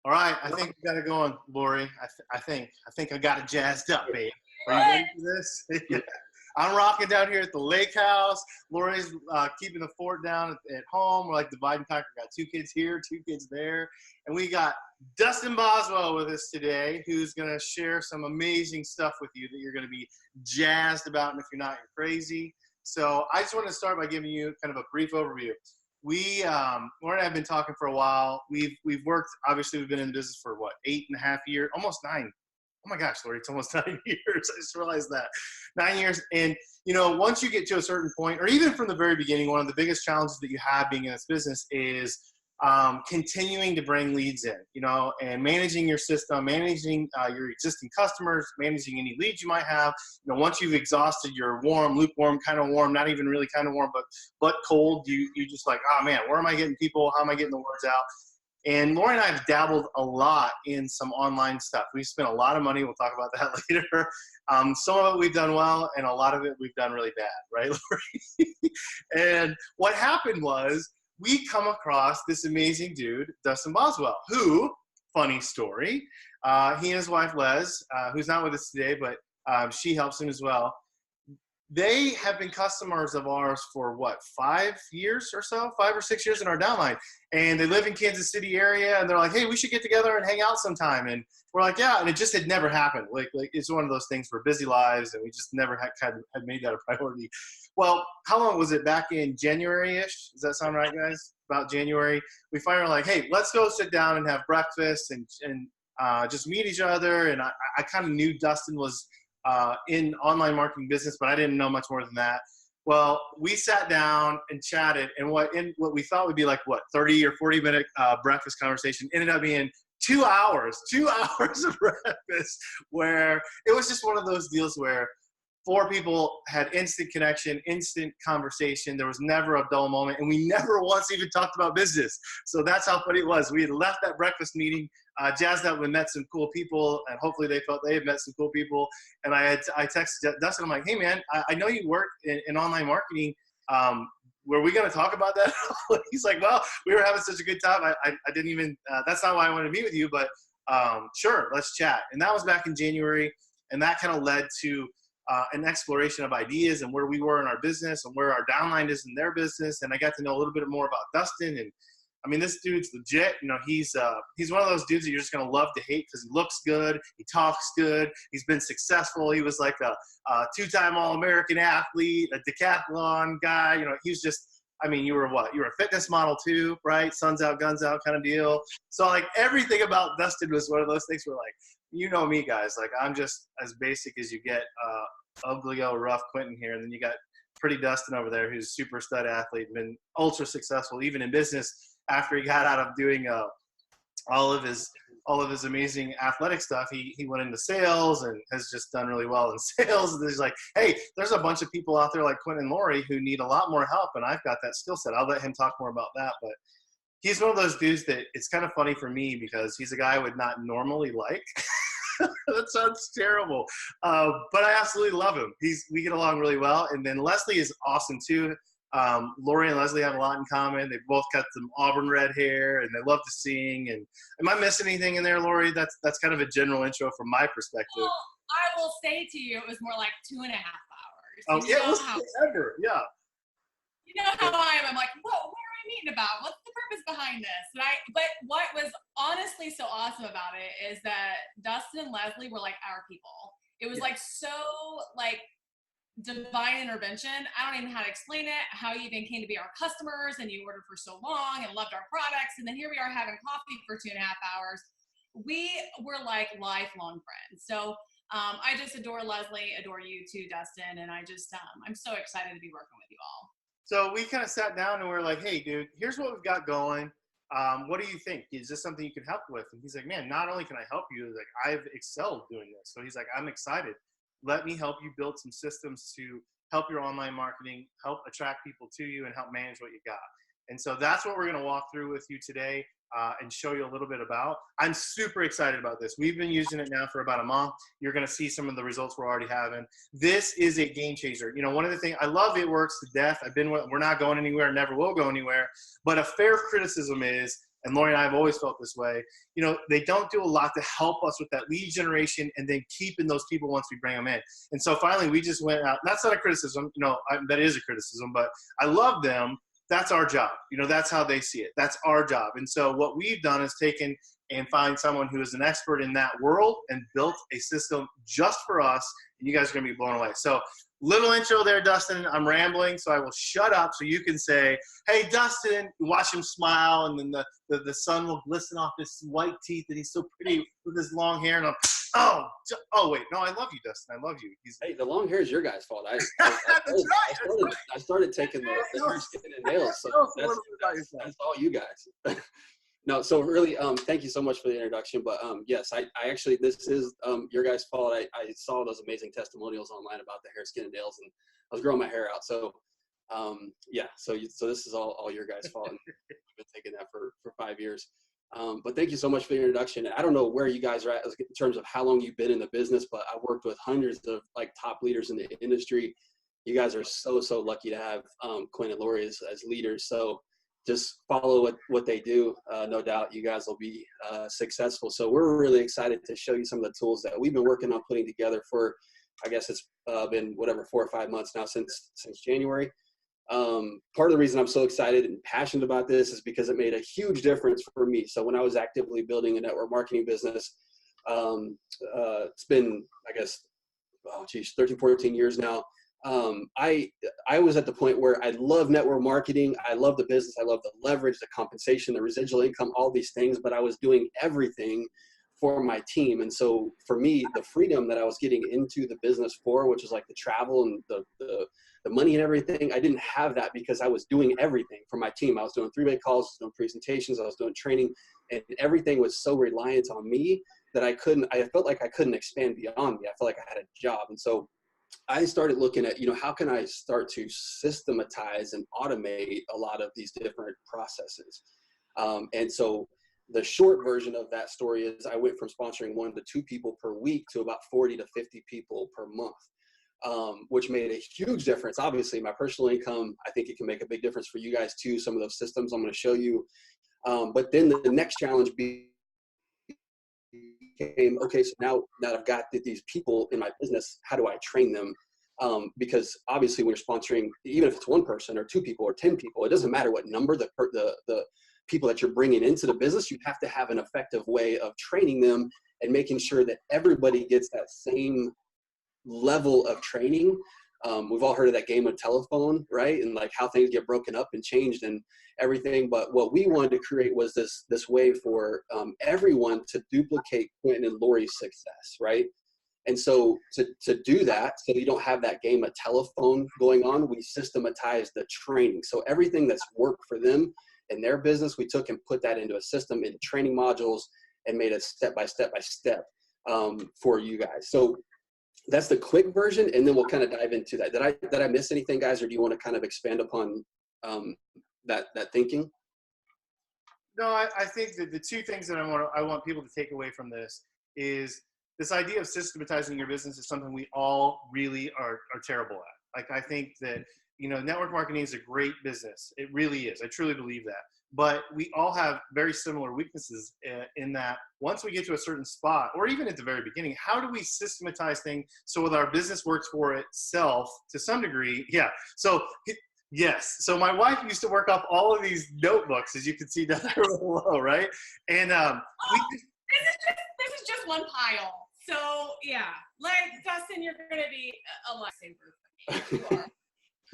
All right, I think we got it going, Lori. I think I got it jazzed up, babe. Are you Good. ready for this? Yeah. I'm rocking down here at the lake house. Lori's keeping the fort down at home. We're like dividing pack. We got 2 kids here, 2 kids there, and we got Dustin Boswell with us today, who's going to share some amazing stuff with you that you're going to be jazzed about, and if you're not, you're crazy. So I just want to start by giving you kind of a brief overview. Lauren and I have been talking for a while. We've worked, obviously we've been in business for what, 8.5 years, almost 9. Oh my gosh, Lori, it's almost 9 years. I just realized that. 9 years. And, once you get to a certain point, or even from the very beginning, one of the biggest challenges that you have being in this business is continuing to bring leads in, and managing your system, managing your existing customers, managing any leads you might have. Once you've exhausted your warm, lukewarm, kind of warm, not even really kind of warm, but cold, you just like, oh man, where am I getting people? How am I getting the words out? And Lori and I have dabbled a lot in some online stuff. We've spent a lot of money. We'll talk about that later. Some of it we've done well, and a lot of it we've done really bad, right, Lori? And what happened was we come across this amazing dude, Dustin Boswell, who, funny story, he and his wife, Les, who's not with us today, but she helps him as well. They have been customers of ours for what, 5 years or so, 5 or 6 years in our downline. And they live in Kansas City area, and they're like, hey, we should get together and hang out sometime. And we're like, yeah, and it just had never happened. Like it's one of those things for busy lives, and we just never had made that a priority. Well, how long was it? Back in January-ish? Does that sound right, guys? About January. We finally were like, hey, let's go sit down and have breakfast and just meet each other. And I kind of knew Dustin was in online marketing business, but I didn't know much more than that. Well, we sat down and chatted, and what we thought would be like, 30 or 40 minute breakfast conversation ended up being 2 hours of breakfast, where it was just one of those deals where 4 people had instant connection, instant conversation. There was never a dull moment, and we never once even talked about business. So that's how funny it was. We had left that breakfast meeting jazzed up. We met some cool people, and hopefully they felt they had met some cool people. And I texted Dustin. I'm like, hey man, I know you work in online marketing. Were we going to talk about that? He's like, well, we were having such a good time. I didn't even, that's not why I wanted to meet with you, but sure, let's chat. And that was back in January. And that kind of led to an exploration of ideas and where we were in our business and where our downline is in their business. And I got to know a little bit more about Dustin. And I mean, this dude's legit. He's one of those dudes that you're just going to love to hate because he looks good. He talks good. He's been successful. He was like a 2-time All-American athlete, a decathlon guy. He's just, you were what? You were a fitness model too, right? Suns out, guns out kind of deal. So like everything about Dustin was one of those things where like, me guys, like I'm just as basic as you get, ugly old rough Quentin here. And then you got pretty Dustin over there who's super stud athlete and been ultra successful even in business after he got out of doing all of his amazing athletic stuff. He went into sales and has just done really well in sales. And he's like, hey, there's a bunch of people out there like Quentin and Lori who need a lot more help, and I've got that skill set. I'll let him talk more about that. But he's one of those dudes that it's kind of funny for me because he's a guy I would not normally like. That sounds terrible. But I absolutely love him. We get along really well. And then Leslie is awesome too. Lori and Leslie have a lot in common. They've both got some auburn red hair and they love to sing. And am I missing anything in there, Lori? That's kind of a general intro from my perspective. Well, I will say to you, it was more like 2.5 hours. Oh, yeah, it was forever. Yeah. You know how I am. I'm like, what are we meeting about? What's the purpose behind this? But what was honestly so awesome about it is that Dustin and Leslie were like our people. It was like so like divine intervention. I don't even know how to explain it, how you even came to be our customers and you ordered for so long and loved our products. And then here we are having coffee for 2.5 hours. We were like lifelong friends. So I just adore Leslie, adore you too, Dustin. And I'm so excited to be working with you all. So we kind of sat down and we were like, hey, dude, here's what we've got going. What do you think? Is this something you can help with? And he's like, man, not only can I help you, like I've excelled doing this. So he's like, I'm excited. Let me help you build some systems to help your online marketing, help attract people to you, and help manage what you got. And so that's what we're going to walk through with you today and show you a little bit about. I'm super excited about this. We've been using it now for about a month. You're going to see some of the results we're already having. This is a game changer. One of the things, I love It Works to death. We're not going anywhere, never will go anywhere. But a fair criticism is and Lori and I have always felt this way, you know, they don't do a lot to help us with that lead generation and then keeping those people once we bring them in. And so finally we just went out, that's not a criticism, you know, that is a criticism, but I love them. That's our job. You know, that's how they see it. That's our job. And so what we've done is taken and find someone who is an expert in that world and built a system just for us. And you guys are going to be blown away. So little intro there, Dustin. I'm rambling, so I will shut up so you can say, hey, Dustin, watch him smile, and then the sun will glisten off his white teeth, and he's so pretty with his long hair. And I'm, oh, wait, no, I love you, Dustin. I love you. Hey, the long hair is your guys' fault. I started taking the hair, skin, and nails, so that's all you guys. No, so really, thank you so much for the introduction. But yes, I actually, this is your guys' fault. I saw those amazing testimonials online about the hair, skin, and nails, and I was growing my hair out. So yeah, so this is all your guys' fault. And I've been taking that for 5 years. But thank you so much for the introduction. I don't know where you guys are at in terms of how long you've been in the business, but I worked with hundreds of like top leaders in the industry. You guys are so lucky to have Quinn and Lori as leaders. So just follow what they do. No doubt you guys will be successful. So we're really excited to show you some of the tools that we've been working on putting together for, I guess it's been 4 or 5 months now since January. Part of the reason I'm so excited and passionate about this is because it made a huge difference for me. So when I was actively building a network marketing business, it's been, I guess, 13, 14 years now. I was at the point where I love network marketing. I love the business. I love the leverage, the compensation, the residual income, all these things, but I was doing everything for my team. And so for me, the freedom that I was getting into the business for, which is like the travel and the money and everything, I didn't have that because I was doing everything for my team. I was doing 3-way calls, I was doing presentations, I was doing training, and everything was so reliant on me that I felt like I couldn't expand beyond me. I felt like I had a job. And so I started looking at, how can I start to systematize and automate a lot of these different processes? And so the short version of that story is I went from sponsoring 1 to 2 people per week to about 40 to 50 people per month, which made a huge difference. Obviously, my personal income, I think it can make a big difference for you guys too. Some of those systems I'm going to show you. But then the next challenge became, okay, so now that I've got these people in my business, how do I train them? Because obviously when you're sponsoring, even if it's 1 person or 2 people or 10 people, it doesn't matter what number the people that you're bringing into the business, you have to have an effective way of training them and making sure that everybody gets that same level of training. We've all heard of that game of telephone, right? And like how things get broken up and changed and everything. But what we wanted to create was this way for everyone to duplicate Quentin and Lori's success, right? And so to do that, so you don't have that game of telephone going on, we systematized the training. So everything that's worked for them in their business, we took and put that into a system in training modules and made it step by step for you guys. So that's the quick version, and then we'll kind of dive into that. Did I miss anything, guys, or do you want to kind of expand upon that thinking? No, I think that the 2 things that I want people to take away from this is this idea of systematizing your business is something we all really are terrible at. Like, I think that, network marketing is a great business. It really is. I truly believe that. But we all have very similar weaknesses in that once we get to a certain spot, or even at the very beginning, how do we systematize things so that our business works for itself to some degree? Yeah. So yes. So my wife used to work off all of these notebooks, as you can see down there below, right? And this is just one pile. So yeah, like Dustin, you're gonna be a lifesaver for me. You are.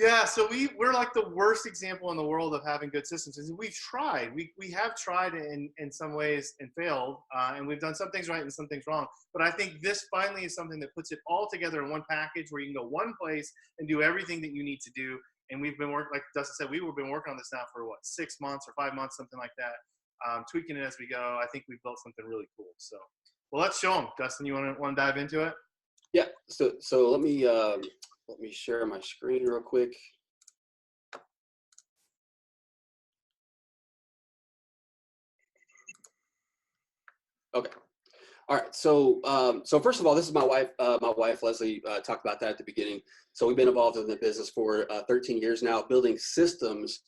Yeah, so we're like the worst example in the world of having good systems. And we've tried. We have tried in some ways and failed, and we've done some things right and some things wrong. But I think this finally is something that puts it all together in one package where you can go one place and do everything that you need to do. And we've been working, like Dustin said, we've been working on this now for 6 months or 5 months, something like that, tweaking it as we go. I think we've built something really cool. So, well, let's show them. Dustin, you want to dive into it? Yeah. So let me share my screen real quick. Okay. All right. So first of all, this is my wife. My wife, Leslie, talked about that at the beginning. So we've been involved in the business for 13 years now, building systems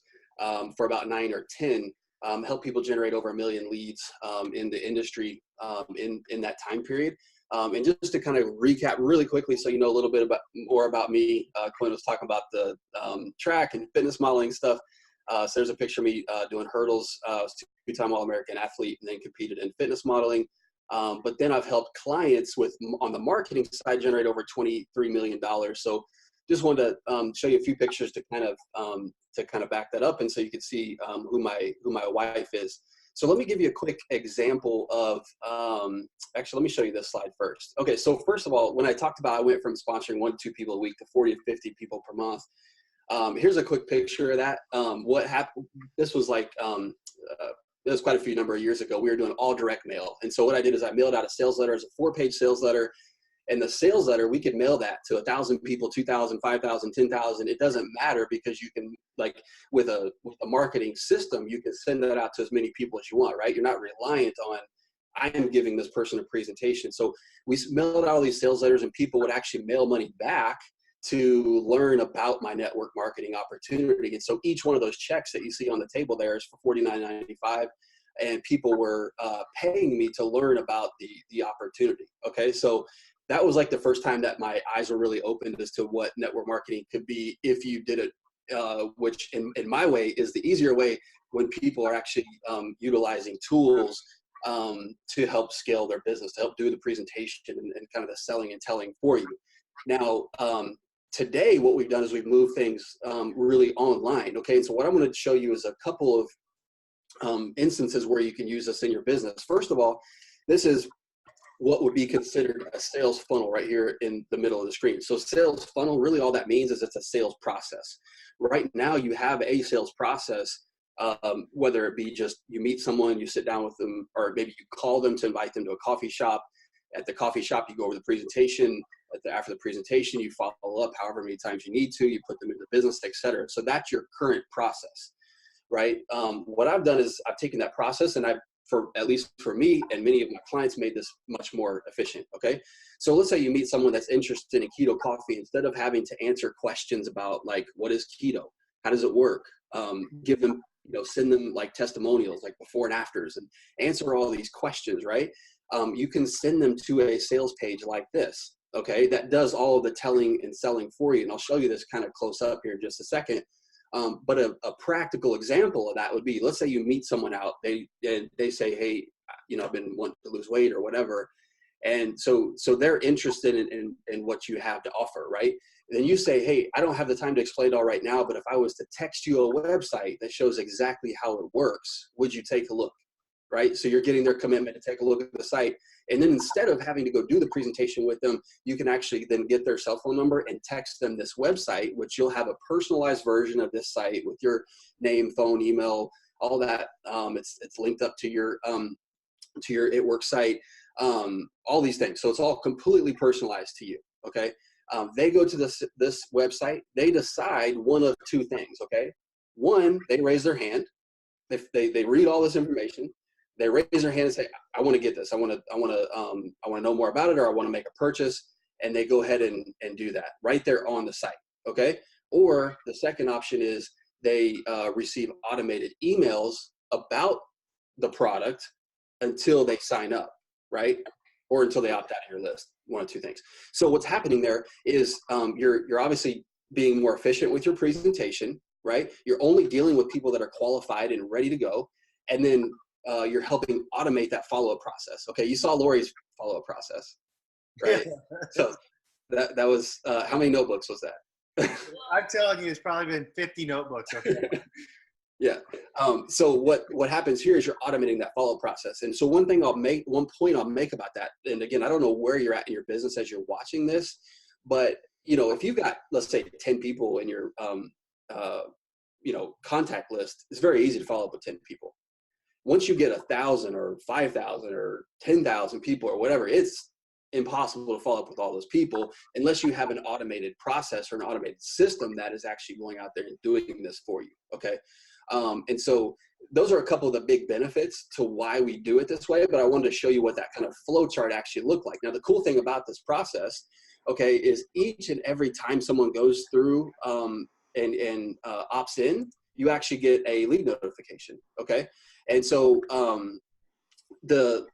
for about 9 or 10. helped people generate over 1 million leads in the industry in that time period. And just to kind of recap really quickly, so you know a little bit more about me, Quinn was talking about the track and fitness modeling stuff. So there's a picture of me doing hurdles. I was two-time All-American athlete and then competed in fitness modeling. But then I've helped clients on the marketing side generate over $23 million. So just wanted to show you a few pictures to kind of back that up, and so you can see who my wife is. So let me give you a quick example of, actually, let me show you this slide first. Okay, so first of all, when I talked about I went from sponsoring 1 to 2 people a week to 40 to 50 people per month, here's a quick picture of that. What happened, this was like, it was quite a few number of years ago. We were doing all direct mail. And so what I did is I mailed out a sales letter as a 4-page sales letter. And the sales letter, we could mail that to 1,000 people, 2,000, 5,000, 10,000. It doesn't matter, because you can, like, with a marketing system, you can send that out to as many people as you want, right? You're not reliant on, I am giving this person a presentation. So we mailed out all these sales letters, and people would actually mail money back to learn about my network marketing opportunity. And so each one of those checks that you see on the table there is for $49.95. And people were paying me to learn about the opportunity. Okay, so that was like the first time that my eyes were really opened as to what network marketing could be if you did it, which in my way is the easier way, when people are actually utilizing tools to help scale their business, to help do the presentation and kind of the selling and telling for you. Now, today what we've done is we've moved things really online. Okay, and so what I'm going to show you is a couple of instances where you can use this in your business. First of all, this is what would be considered a sales funnel right here in the middle of the screen. So sales funnel, really all that means is it's a sales process. Right now you have a sales process, whether it be just you meet someone, you sit down with them, or maybe you call them to invite them to a coffee shop. At the coffee shop, you go over the presentation. After the presentation, you follow up however many times you need to, you put them into business, etc. So that's your current process, right? What I've done is I've taken that process and at least for me and many of my clients, made this much more efficient. Okay, so let's say you meet someone that's interested in keto coffee. Instead of having to answer questions about, like, what is keto, how does it work, give them, send them like testimonials, like before and afters, and answer all these questions, right? You can send them to a sales page like this. Okay, that does all of the telling and selling for you, and I'll show you this kind of close up here in just a second. But a practical example of that would be, let's say you meet someone out, they say, hey, I've been wanting to lose weight or whatever. And so they're interested in what you have to offer, right? And then you say, hey, I don't have the time to explain it all right now, but if I was to text you a website that shows exactly how it works, would you take a look? Right? So you're getting their commitment to take a look at the site. And then instead of having to go do the presentation with them, you can actually then get their cell phone number and text them this website, which you'll have a personalized version of this site with your name, phone, email, all that. It's linked up to your It Works site, all these things. So it's all completely personalized to you. Okay. They go to this website, they decide one of 2 things. Okay. One, they raise their hand. They read all this information. They raise their hand and say, I want to get this. I want to know more about it, or I want to make a purchase. And they go ahead and do that right there on the site. Okay. Or the second option is they receive automated emails about the product until they sign up, right? Or until they opt out of your list, one of 2 things. So what's happening there is you're obviously being more efficient with your presentation, right? You're only dealing with people that are qualified and ready to go. And then you're helping automate that follow-up process. Okay, you saw Lori's follow-up process, right? So that was, how many notebooks was that? I'm telling you, it's probably been 50 notebooks. Okay. Yeah. So what happens here is you're automating that follow-up process. And so one point I'll make about that, and again, I don't know where you're at in your business as you're watching this, but if you've got, let's say, 10 people in your contact list, it's very easy to follow up with 10 people. Once you get 1,000 or 5,000 or 10,000 people or whatever, it's impossible to follow up with all those people unless you have an automated process or an automated system that is actually going out there and doing this for you. Okay. And so those are a couple of the big benefits to why we do it this way, but I wanted to show you what that kind of flow chart actually looked like. Now, the cool thing about this process, okay, is each and every time someone goes through and opts in, you actually get a lead notification. Okay. And so the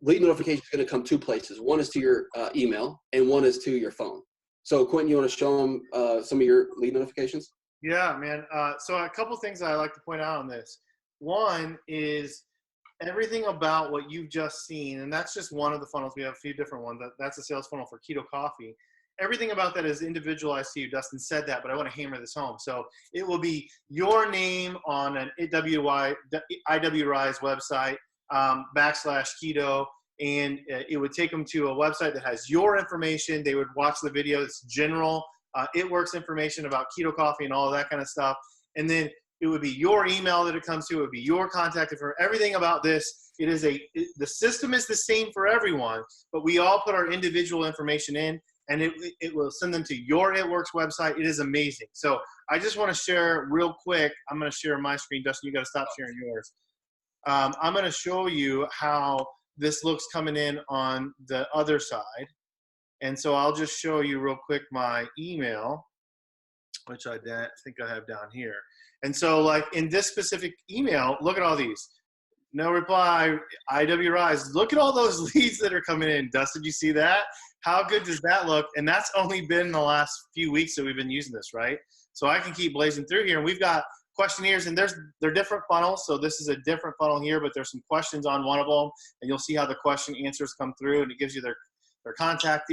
lead notification is going to come two places. One is to your email, and one is to your phone. So Quentin, you want to show them some of your lead notifications? Yeah, man. So a couple things that I like to point out on this. One is everything about what you've just seen, and that's just one of the funnels. We have a few different ones. That's a sales funnel for Keto Coffee. Everything about that is individualized to you. Dustin said that, but I want to hammer this home. So it will be your name on an IWRise website, /keto, and it would take them to a website that has your information. They would watch the video. It's general It Works information about Keto Coffee and all of that kind of stuff. And then it would be your email that it comes to. It would be your contact information. Everything about this, the system is the same for everyone, but we all put our individual information in, and it will send them to your It Works website. It is amazing. So I just want to share real quick. I'm going to share my screen. Dustin, you got to stop sharing yours. I'm going to show you how this looks coming in on the other side. And so I'll just show you real quick my email, which I think I have down here. And so like in this specific email, look at all these. No reply, IWRise. Look at all those leads that are coming in. Dustin, you see that? How good does that look? And that's only been the last few weeks that we've been using this, right? So I can keep blazing through here. And we've got questionnaires, and they're different funnels. So this is a different funnel here, but there's some questions on one of them. And you'll see how the question answers come through, and it gives you their contact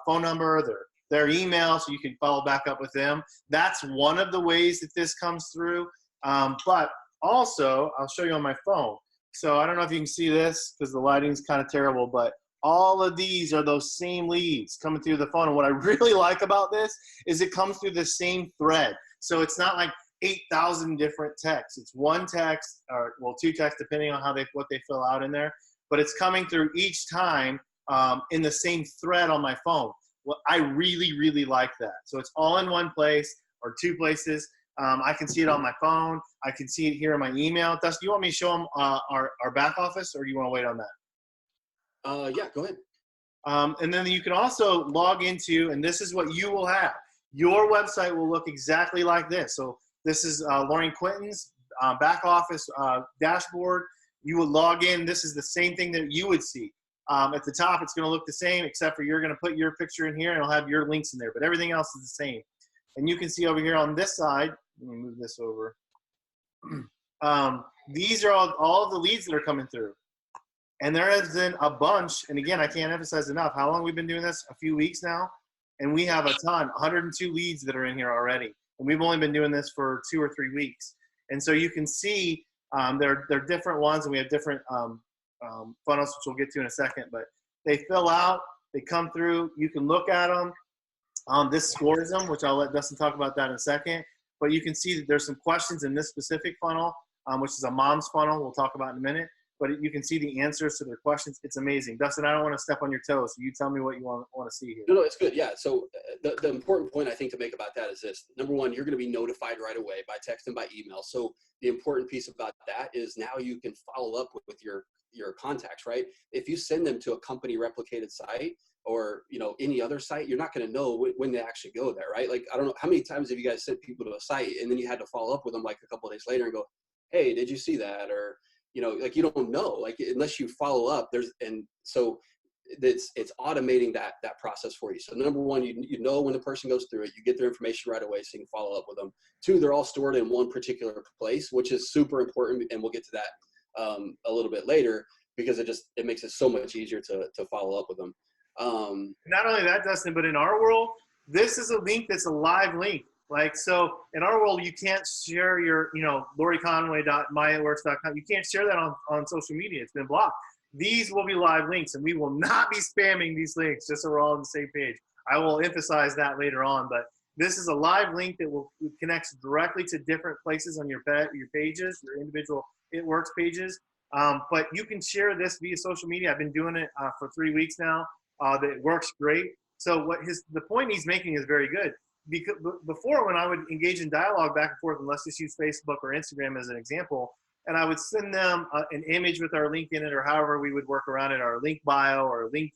phone number, their email, so you can follow back up with them. That's one of the ways that this comes through. But also, I'll show you on my phone. So I don't know if you can see this because the lighting's kind of terrible, but all of these are those same leads coming through the phone. And what I really like about this is it comes through the same thread. So it's not like 8,000 different texts. It's one text, or well, two texts, depending on what they fill out in there. But it's coming through each time in the same thread on my phone. Well, I really, really like that. So it's all in one place or two places. I can see it on my phone. I can see it here in my email. Dustin, do you want me to show them our back office, or do you want to wait on that? Yeah, go ahead. And then you can also log into, and this is what you will have. Your website will look exactly like this. So this is Lauren Quinton's back office dashboard. You will log in. This is the same thing that you would see. At the top, it's going to look the same, except for you're going to put your picture in here, and it'll have your links in there. But everything else is the same. And you can see over here on this side, let me move this over. These are all of the leads that are coming through. And there has been a bunch, and again, I can't emphasize enough how long we've been doing this, a few weeks now. And we have a ton, 102 leads that are in here already. And we've only been doing this for 2 or 3 weeks. And so you can see they're different ones, and we have different funnels, which we'll get to in a second. But they fill out, they come through, you can look at them. This scores them, which I'll let Dustin talk about that in a second. But you can see that there's some questions in this specific funnel, which is a mom's funnel we'll talk about in a minute. But you can see the answers to their questions. It's amazing. Dustin, I don't want to step on your toes, so you tell me what you want to see here. No, it's good. Yeah. So the important point I think to make about that is this. Number one, you're going to be notified right away by text and by email. So the important piece about that is now you can follow up with your contacts, right? If you send them to a company replicated site or, any other site, you're not going to know when they actually go there, right? Like, I don't know, how many times have you guys sent people to a site and then you had to follow up with them like a couple of days later and go, hey, did you see that? Or, like, you don't know, like, unless you follow up, and so it's automating that process for you. So number one, you know when the person goes through it, you get their information right away so you can follow up with them. Two, they're all stored in one particular place, which is super important, and we'll get to that a little bit later, because it makes it so much easier to follow up with them. Not only that, Dustin, but in our world, this is a link that's a live link. Like, so in our world, you can't share your, LoriConway.myitworks.com. You can't share that on social media. It's been blocked. These will be live links, and we will not be spamming these links, just so we're all on the same page. I will emphasize that later on, but this is a live link that will connect directly to different places on your pages, your individual It Works pages. But you can share this via social media. I've been doing it for 3 weeks now. That works great. So the point he's making is very good. Because before, when I would engage in dialogue back and forth, and let's just use Facebook or Instagram as an example, and I would send them an image with our link in it, or however we would work around it, our link bio or link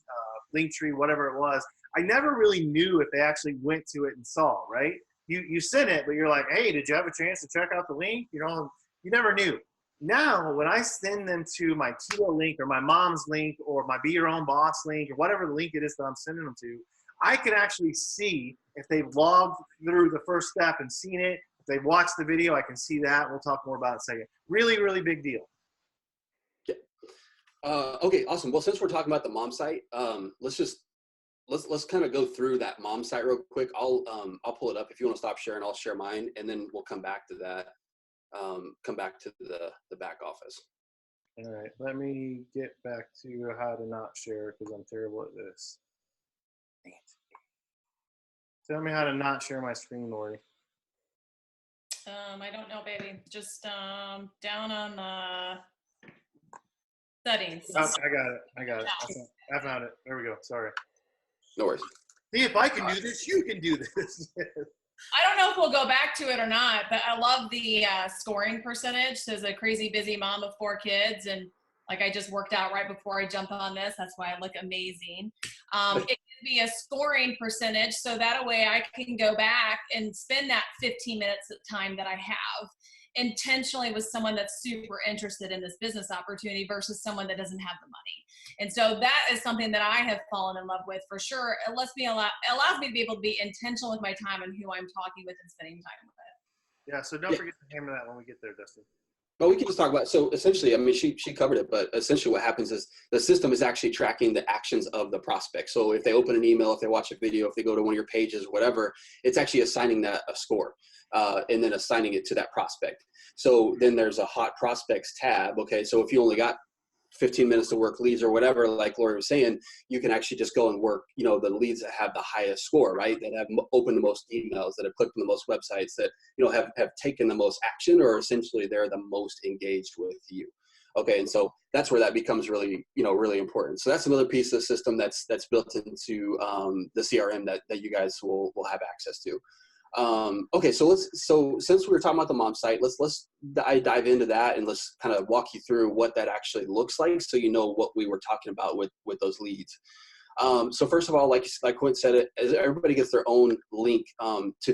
tree, whatever it was. I never really knew if they actually went to it and saw, right? You sent it, but you're like, hey, did you have a chance to check out the link? You You never knew. Now, when I send them to my keto link or my mom's link or my Be Your Own Boss link or whatever the link it is that I'm sending them to, I can actually see if they've logged through the first step and seen it. If they watched the video, I can see that. We'll talk more about it in a second. Really, really big deal. Okay, awesome. Well, since we're talking about the mom site, let's kind of go through that mom site real quick. I'll pull it up. If you want to stop sharing, I'll share mine, and then we'll come back to that. Come back to the back office. All right, let me get back to how to not share because I'm terrible at this. Tell me how to not share my screen, Lori. I don't know, baby. Just down on the settings. Oh, I got it. I found it. There we go. Sorry. No worries. See, if I can do this, you can do this. I don't know if we'll go back to it or not, but I love the scoring percentage. So as a crazy busy mom of 4 kids, and like I just worked out right before I jumped on this, that's why I look amazing. It can be a scoring percentage, so that way I can go back and spend that 15 minutes of time that I have intentionally with someone that's super interested in this business opportunity versus someone that doesn't have the money. And so that is something that I have fallen in love with for sure. It allows me to be able to be intentional with my time and who I'm talking with and spending time with. Yeah, so don't forget to hammer that when we get there, Dustin. But we can just talk about, so essentially, I mean, she covered it, but essentially what happens is the system is actually tracking the actions of the prospect. So if they open an email, if they watch a video, if they go to one of your pages, whatever, it's actually assigning that a score and then assigning it to that prospect. So then there's a hot prospects tab. Okay, so if you only got 15 minutes to work leads or whatever, like Lori was saying, you can actually just go and work, the leads that have the highest score, right? That have opened the most emails, that have clicked on the most websites, that, have taken the most action, or essentially they're the most engaged with you. Okay. And so that's where that becomes really, really important. So that's another piece of the system that's built into the CRM that you guys will have access to. Okay, so since we were talking about the mom site, let's dive into that and let's kind of walk you through what that actually looks like, so you know what we were talking about with those leads. So first of all, like Quinn said, everybody gets their own link to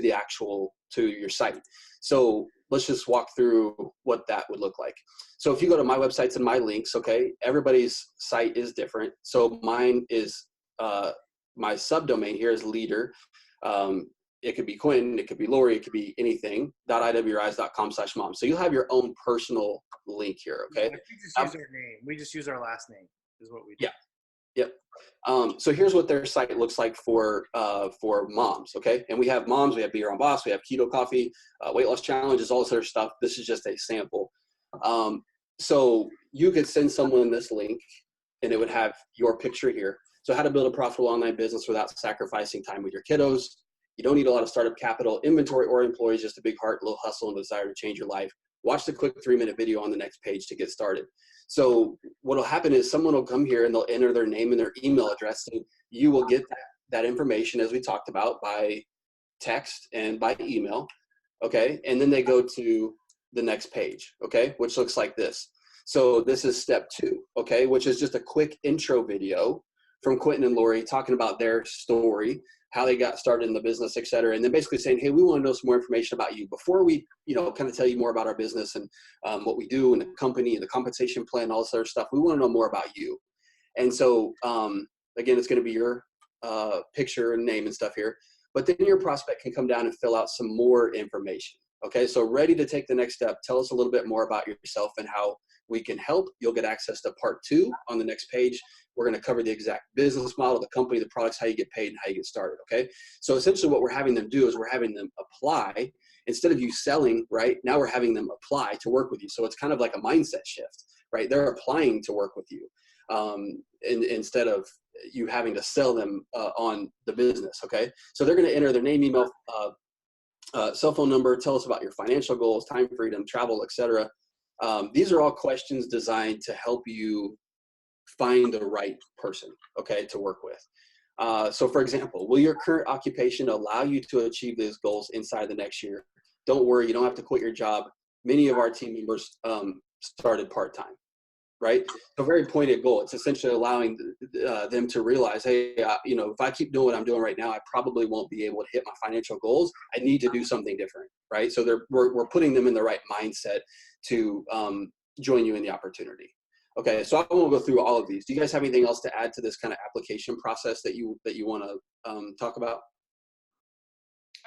your site. So let's just walk through what that would look like. So if you go to my websites and my links, okay, everybody's site is different. So mine is my subdomain here is leader. It could be Quinn, it could be Lori, it could be anything, .iwrise.com/mom. So you'll have your own personal link here, okay? We just use our name. We just use our last name is what we do. Yeah. Yep. So here's what their site looks like for moms, okay? And we have moms, we have Be Your Own Boss, we have Keto Coffee, weight loss challenges, all this other stuff. This is just a sample. So you could send someone this link and it would have your picture here. So how to build a profitable online business without sacrificing time with your kiddos. You don't need a lot of startup capital, inventory, or employees, just a big heart, little hustle, and desire to change your life. Watch the quick 3-minute video on the next page to get started. So what will happen is someone will come here and they'll enter their name and their email address. And you will get that information, as we talked about, by text and by email. Okay. And then they go to the next page, okay, which looks like this. So this is step 2, okay, which is just a quick intro video from Quentin and Lori talking about their story, how they got started in the business, et cetera. And then basically saying, hey, we want to know some more information about you before we, kind of tell you more about our business and what we do and the company and the compensation plan, all this other stuff. We want to know more about you. And so, again, it's going to be your picture and name and stuff here, but then your prospect can come down and fill out some more information. Okay. So ready to take the next step. Tell us a little bit more about yourself and how we can help. You'll get access to part 2 on the next page. We're going to cover the exact business model, the company, the products, how you get paid, and how you get started, okay? So essentially what we're having them do is we're having them apply. Instead of you selling, right, now we're having them apply to work with you. So it's kind of like a mindset shift, right? They're applying to work with you instead of you having to sell them on the business, okay? So they're going to enter their name, email, cell phone number, tell us about your financial goals, time freedom, travel, et cetera. These are all questions designed to help you find the right person, okay, to work with. So for example, will your current occupation allow you to achieve these goals inside the next year? Don't worry, you don't have to quit your job. Many of our team members started part-time, right? So a very pointed goal. It's essentially allowing them to realize, hey, you know, if I keep doing what I'm doing right now, I probably won't be able to hit my financial goals. I need to do something different, right? So we're putting them in the right mindset to join you in the opportunity. Okay, so I won't go through all of these. Do you guys have anything else to add to this kind of application process that you want to talk about?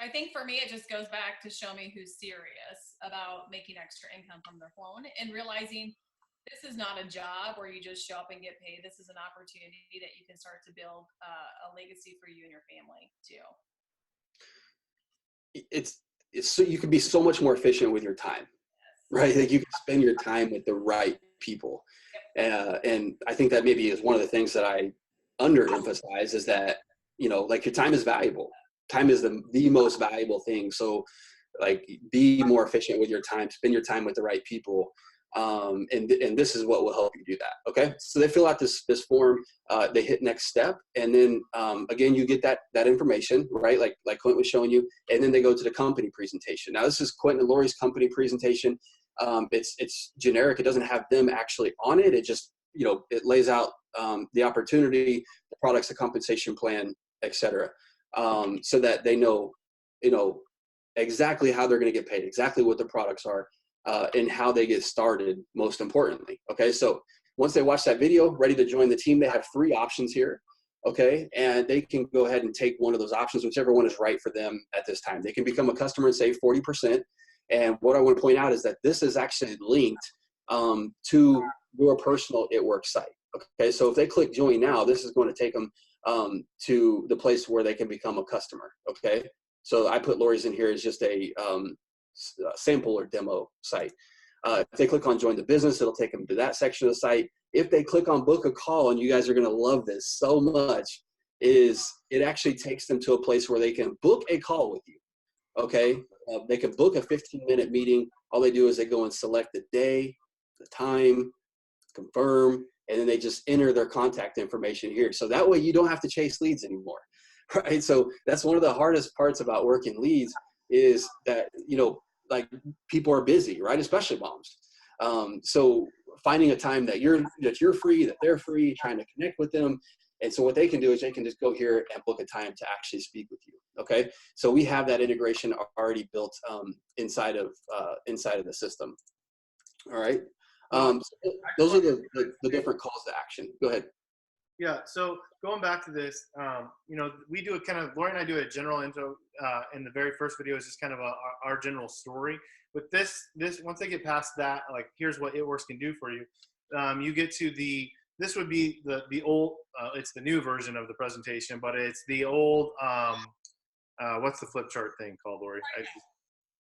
I think for me, it just goes back to show me who's serious about making extra income from their phone and realizing this is not a job where you just show up and get paid. This is an opportunity that you can start to build a legacy for you and your family too. It's so you can be so much more efficient with your time, right? Like you can spend your time with the right people. And I think that maybe is one of the things that I underemphasize is that, you know, like your time is valuable. Time is the most valuable thing. So like be more efficient with your time, spend your time with the right people. And this is what will help you do that. Okay. So they fill out this form, they hit next step. And then, again, you get that information, right? Like Quentin was showing you, and then they go to the company presentation. Now this is Quentin and Lori's company presentation. It's generic. It doesn't have them actually on it. It just, you know, it lays out, the opportunity, the products, the compensation plan, et cetera. So that they know, you know, exactly how they're going to get paid, exactly what the products are, and how they get started, most importantly. Okay, so once they watch that video, ready to join the team, they have 3 options here. Okay, and they can go ahead and take one of those options, whichever one is right for them at this time. They can become a customer and save 40%. And what I want to point out is that this is actually linked to your personal It Works site. Okay, so if they click join now, this is going to take them to the place where they can become a customer. Okay, so I put Lori's in here as just a sample or demo site. If they click on join the business, it'll take them to that section of the site. If they click on book a call, and you guys are going to love this so much, is it actually takes them to a place where they can book a call with you. Okay, they can book a 15-minute meeting. All they do is they go and select the day, the time, confirm, and then they just enter their contact information here. So that way you don't have to chase leads anymore, right? So that's one of the hardest parts about working leads is that, you know, like people are busy, right? Especially moms. So finding a time that you're free, that they're free, trying to connect with them. And so what they can do is they can just go here and book a time to actually speak with you. Okay. So we have that integration already built inside of the system. All right. So those are the different calls to action. Go ahead. Yeah. So going back to this, you know, we do a kind of, Lori and I do a general intro in the very first video is just kind of our general story. But this once they get past that, like here's what It Works can do for you. You get to this would be the old, it's the new version of the presentation, but it's the old, what's the flip chart thing called, Lori?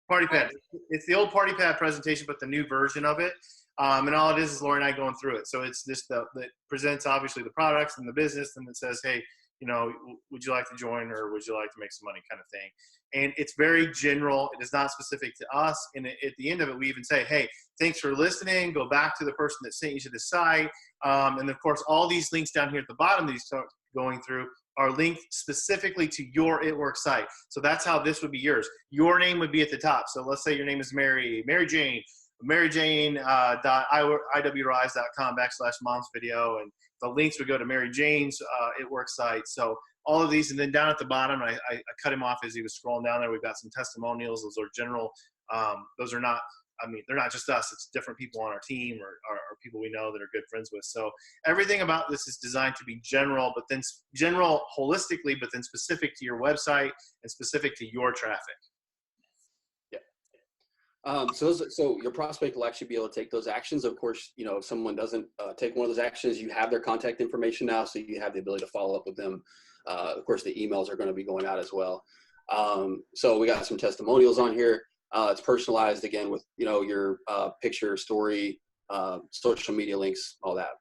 Party Pad. It's the old Party Pad presentation, but the new version of it. And all it is Lori and I going through it. So it's just that presents obviously the products and the business, and it says, hey, you know, would you like to join or would you like to make some money kind of thing. And it's very general. It is not specific to us. And at the end of it, we even say, hey, thanks for listening. Go back to the person that sent you to the site. And of course, all these links down here at the bottom that he's going through are linked specifically to your It Works site. So that's how this would be yours. Your name would be at the top. So let's say your name is Mary Jane. maryjane.iwrise.com/momsvideo, and the links would go to Mary Jane's It Works site. So all of these, and then down at the bottom, I cut him off as he was scrolling down there. We've got some testimonials. Those are general. Those are not, I mean, they're not just us. It's different people on our team or people we know that are good friends with. So everything about this is designed to be general, but then general holistically, but then specific to your website and specific to your traffic. So your prospect will actually be able to take those actions. Of course, you know, if someone doesn't take one of those actions, you have their contact information now, so you have the ability to follow up with them. Of course, the emails are going to be going out as well. So we got some testimonials on here. It's personalized again with, you know, your picture, story, social media links, all that.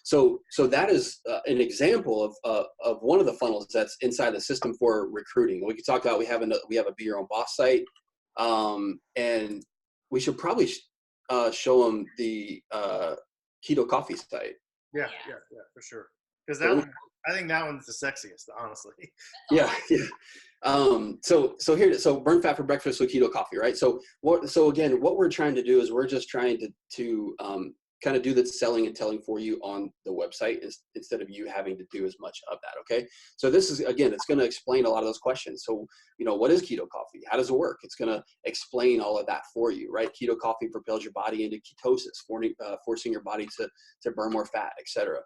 So that is an example of one of the funnels that's inside the system for recruiting. We could talk about we have a Be Your Own Boss site. And we should probably show them the Keto Coffee site. Yeah, for sure. Because that one, I think that one's the sexiest, honestly. Yeah. So burn fat for breakfast with Keto Coffee, right? So again, what we're trying to do is we're just trying to kind of do the selling and telling for you on the website instead of you having to do as much of that. Okay. So this is, again, it's going to explain a lot of those questions. So, what is keto coffee? How does it work? It's going to explain all of that for you, right? Keto coffee propels your body into ketosis, forcing your body to burn more fat, etc.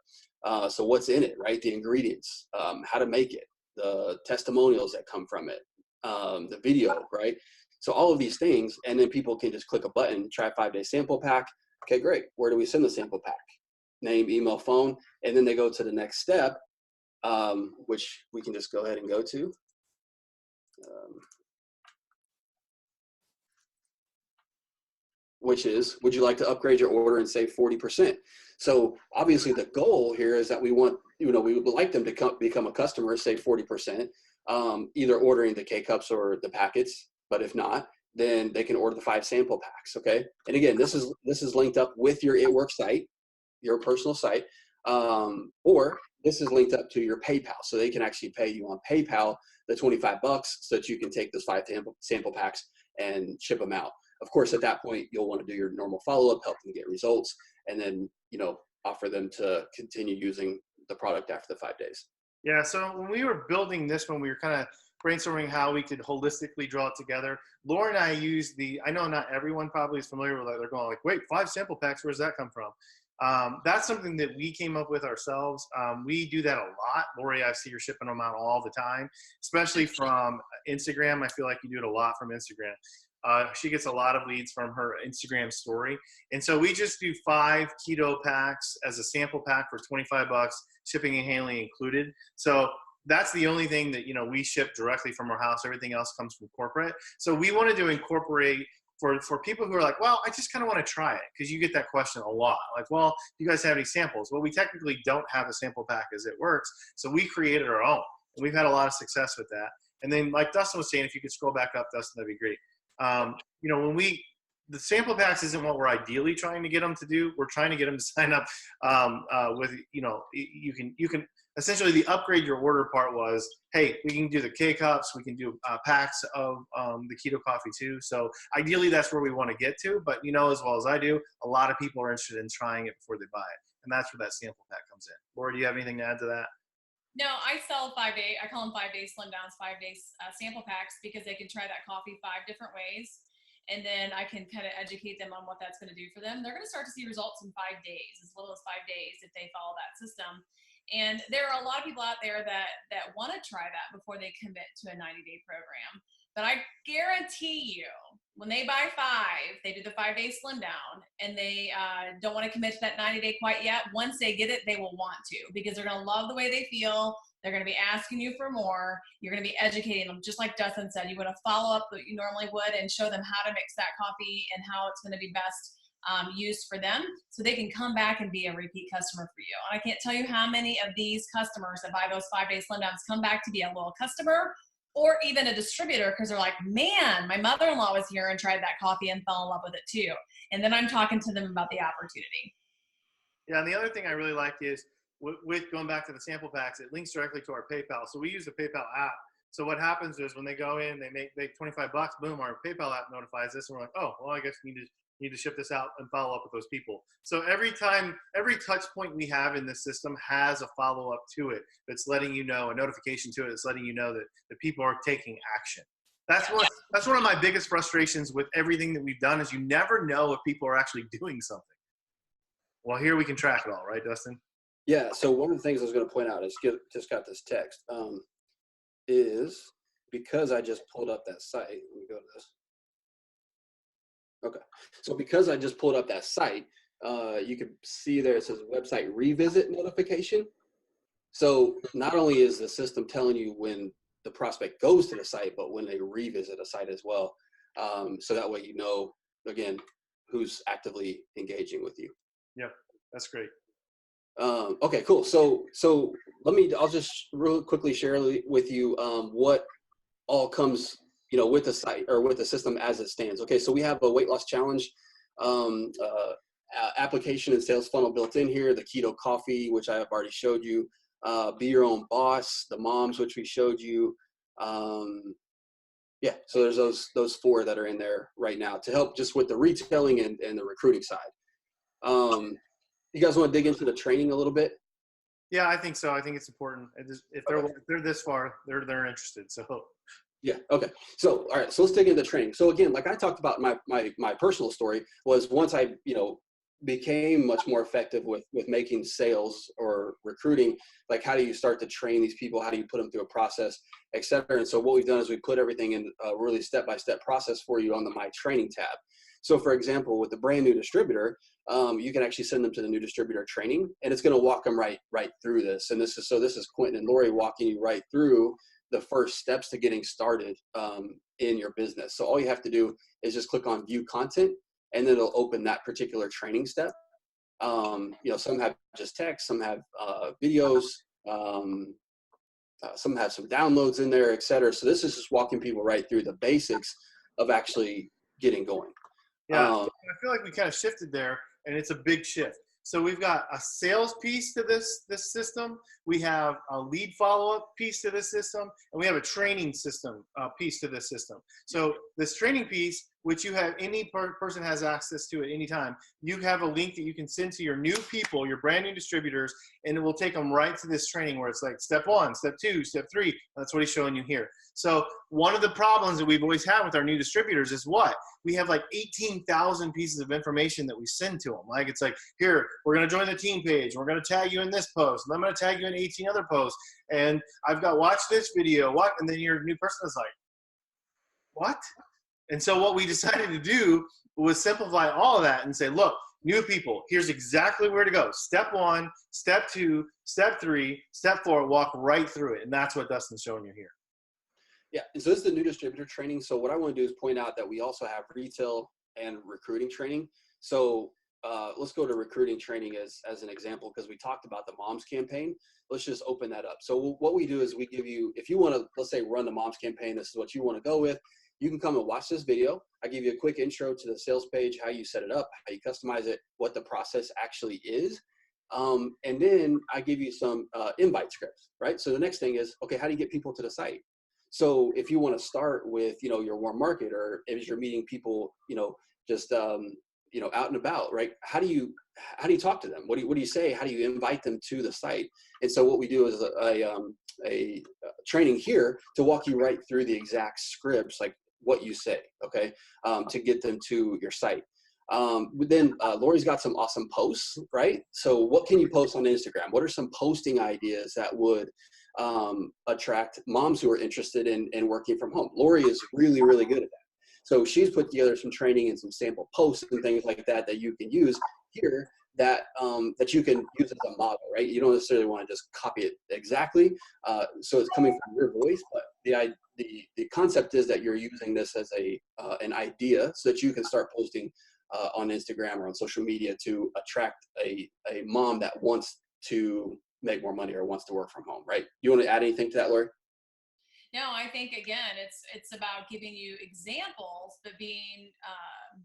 So what's in it, right? The ingredients, how to make it, the testimonials that come from it, the video, right? So all of these things, and then people can just click a button, try a 5-day sample pack. Okay, great. Where do we send the sample pack? Name, email, phone, and then they go to the next step, which we can just go ahead and go to. Which is, would you like to upgrade your order and save 40%? So obviously the goal here is that we want, we would like them to become a customer, save 40%, either ordering the K-Cups or the packets, but if not, then they can order the 5 sample packs, okay? And again, this is linked up with your It Works site, your personal site, or this is linked up to your PayPal, so they can actually pay you on PayPal the $25 so that you can take those 5 sample packs and ship them out. Of course, at that point, you'll want to do your normal follow-up, help them get results, and then, offer them to continue using the product after the 5 days. Yeah, so when we were building this one, we were kind of brainstorming how we could holistically draw it together. Laura and I used I know not everyone probably is familiar with it. They're going like, wait, 5 sample packs, where's that come from? That's something that we came up with ourselves. We do that a lot. Lori, I see you're shipping them out all the time, especially from Instagram. I feel like you do it a lot from Instagram. She gets a lot of leads from her Instagram story. And so we just do 5 keto packs as a sample pack for $25, shipping and handling included. So that's the only thing that, we ship directly from our house. Everything else comes from corporate. So we wanted to incorporate for people who are like, well, I just kind of want to try it, because you get that question a lot. Like, well, do you guys have any samples? Well, we technically don't have a sample pack as It Works. So we created our own, and we've had a lot of success with that. And then like Dustin was saying, if you could scroll back up, Dustin, that'd be great. When the sample packs isn't what we're ideally trying to get them to do. We're trying to get them to sign up with, you can essentially the upgrade your order part was, hey, we can do the K-Cups, we can do packs of the keto coffee too. So ideally that's where we want to get to, but as well as I do, a lot of people are interested in trying it before they buy it. And that's where that sample pack comes in. Laura, do you have anything to add to that? No, I sell 5-day, I call them 5-day slim downs, 5-day sample packs, because they can try that coffee 5 different ways. And then I can kind of educate them on what that's going to do for them. They're going to start to see results in 5 days, as little as 5 days, if they follow that system. And there are a lot of people out there that want to try that before they commit to a 90-day program. But I guarantee you, when they buy 5, they do the 5-day slim down, and they don't want to commit to that 90-day quite yet. Once they get it, they will want to, because they're going to love the way they feel. They're going to be asking you for more. You're going to be educating them, just like Dustin said. You want to follow up what you normally would and show them how to mix that coffee and how it's going to be best used for them, so they can come back and be a repeat customer for you. And I can't tell you how many of these customers that buy those 5-day slim downs come back to be a loyal customer or even a distributor, because they're like, man, my mother-in-law was here and tried that coffee and fell in love with it too. And then I'm talking to them about the opportunity. Yeah, and the other thing I really like is with going back to the sample packs, it links directly to our PayPal. So we use the PayPal app. So what happens is when they go in, they make $25, boom, our PayPal app notifies us, and we're like, oh, well, I guess we need to ship this out and follow up with those people. So every touch point we have in this system has a follow-up to it that's letting you know, a notification to it that's letting you know that the people are taking action. That's one of my biggest frustrations with everything that we've done, is you never know if people are actually doing something. Well, here we can track it all, right, Dustin? Yeah, so one of the things I was going to point out, just got this text, is because I just pulled up that site. Let me go to this. Okay, so because I just pulled up that site, you can see there it says website revisit notification. So not only is the system telling you when the prospect goes to the site, but when they revisit a site as well. So that way you know, again, who's actively engaging with you. Yep, that's great. Okay, cool. So I'll just real quickly share with you what all comes, with the site or with the system as it stands. Okay, so we have a weight loss challenge application and sales funnel built in here, the keto coffee, which I have already showed you, be your own boss, the moms, which we showed you. Yeah, so there's those 4 that are in there right now to help just with the retailing and the recruiting side. You guys want to dig into the training a little bit? Yeah, I think so. I think it's important. If they're this far, they're interested. So Yeah. Okay. So, all right. So let's dig into training. So again, like I talked about, my personal story was once I, became much more effective with making sales or recruiting, like how do you start to train these people? How do you put them through a process, et cetera? And so what we've done is we put everything in a really step-by-step process for you on the My Training tab. So for example, with the brand new distributor, you can actually send them to the new distributor training, and it's going to walk them right through this. And this is Quentin and Lori walking you right through the first steps to getting started in your business. So all you have to do is just click on view content, and then it'll open that particular training step. Some have just text, some have videos, some have some downloads in there, et cetera. So this is just walking people right through the basics of actually getting going. yeah, I feel like we kind of shifted there, and it's a big shift. So we've got a sales piece to this system. We have a lead follow-up piece to this system, and we have a training system piece to this system. So this training piece, which you have, any person has access to at any time, you have a link that you can send to your new people, your brand new distributors, and it will take them right to this training where it's like step 1, step 2, step 3. That's what he's showing you here. So one of the problems that we've always had with our new distributors is what? We have like 18,000 pieces of information that we send to them. Like, it's like, here, we're going to join the team page. We're going to tag you in this post. And I'm going to tag you in 18 other posts. And I've got, watch this video. What? And then your new person is like, what? And so what we decided to do was simplify all of that and say, look, new people, here's exactly where to go. Step 1, step 2, step 3, step 4, walk right through it. And that's what Dustin's showing you here. Yeah, and so this is the new distributor training. So what I want to do is point out that we also have retail and recruiting training. So let's go to recruiting training as an example, because we talked about the moms campaign. Let's just open that up. So what we do is we give you, if you want to, let's say, run the moms campaign, this is what you want to go with. You can come and watch this video. I give you a quick intro to the sales page, how you set it up, how you customize it, what the process actually is. And then I give you some invite scripts, right? So the next thing is, okay, how do you get people to the site? So if you want to start with, your warm market, or if you're meeting people, just, out and about, right? How do you talk to them? What do you say? How do you invite them to the site? And so what we do is a training here to walk you right through the exact scripts, like what you say, okay, to get them to your site. But then Lori's got some awesome posts, right? So what can you post on Instagram? What are some posting ideas that would attract moms who are interested in working from home? Lori is really, really good at that. So she's put together some training and some sample posts and things like that you can use here that you can use as a model, right? You don't necessarily want to just copy it exactly. So it's coming from your voice, but the concept is that you're using this as an idea so that you can start posting on Instagram or on social media to attract a mom that wants to make more money or wants to work from home, right? You want to add anything to that, Lori? No, I think, again, it's about giving you examples, but being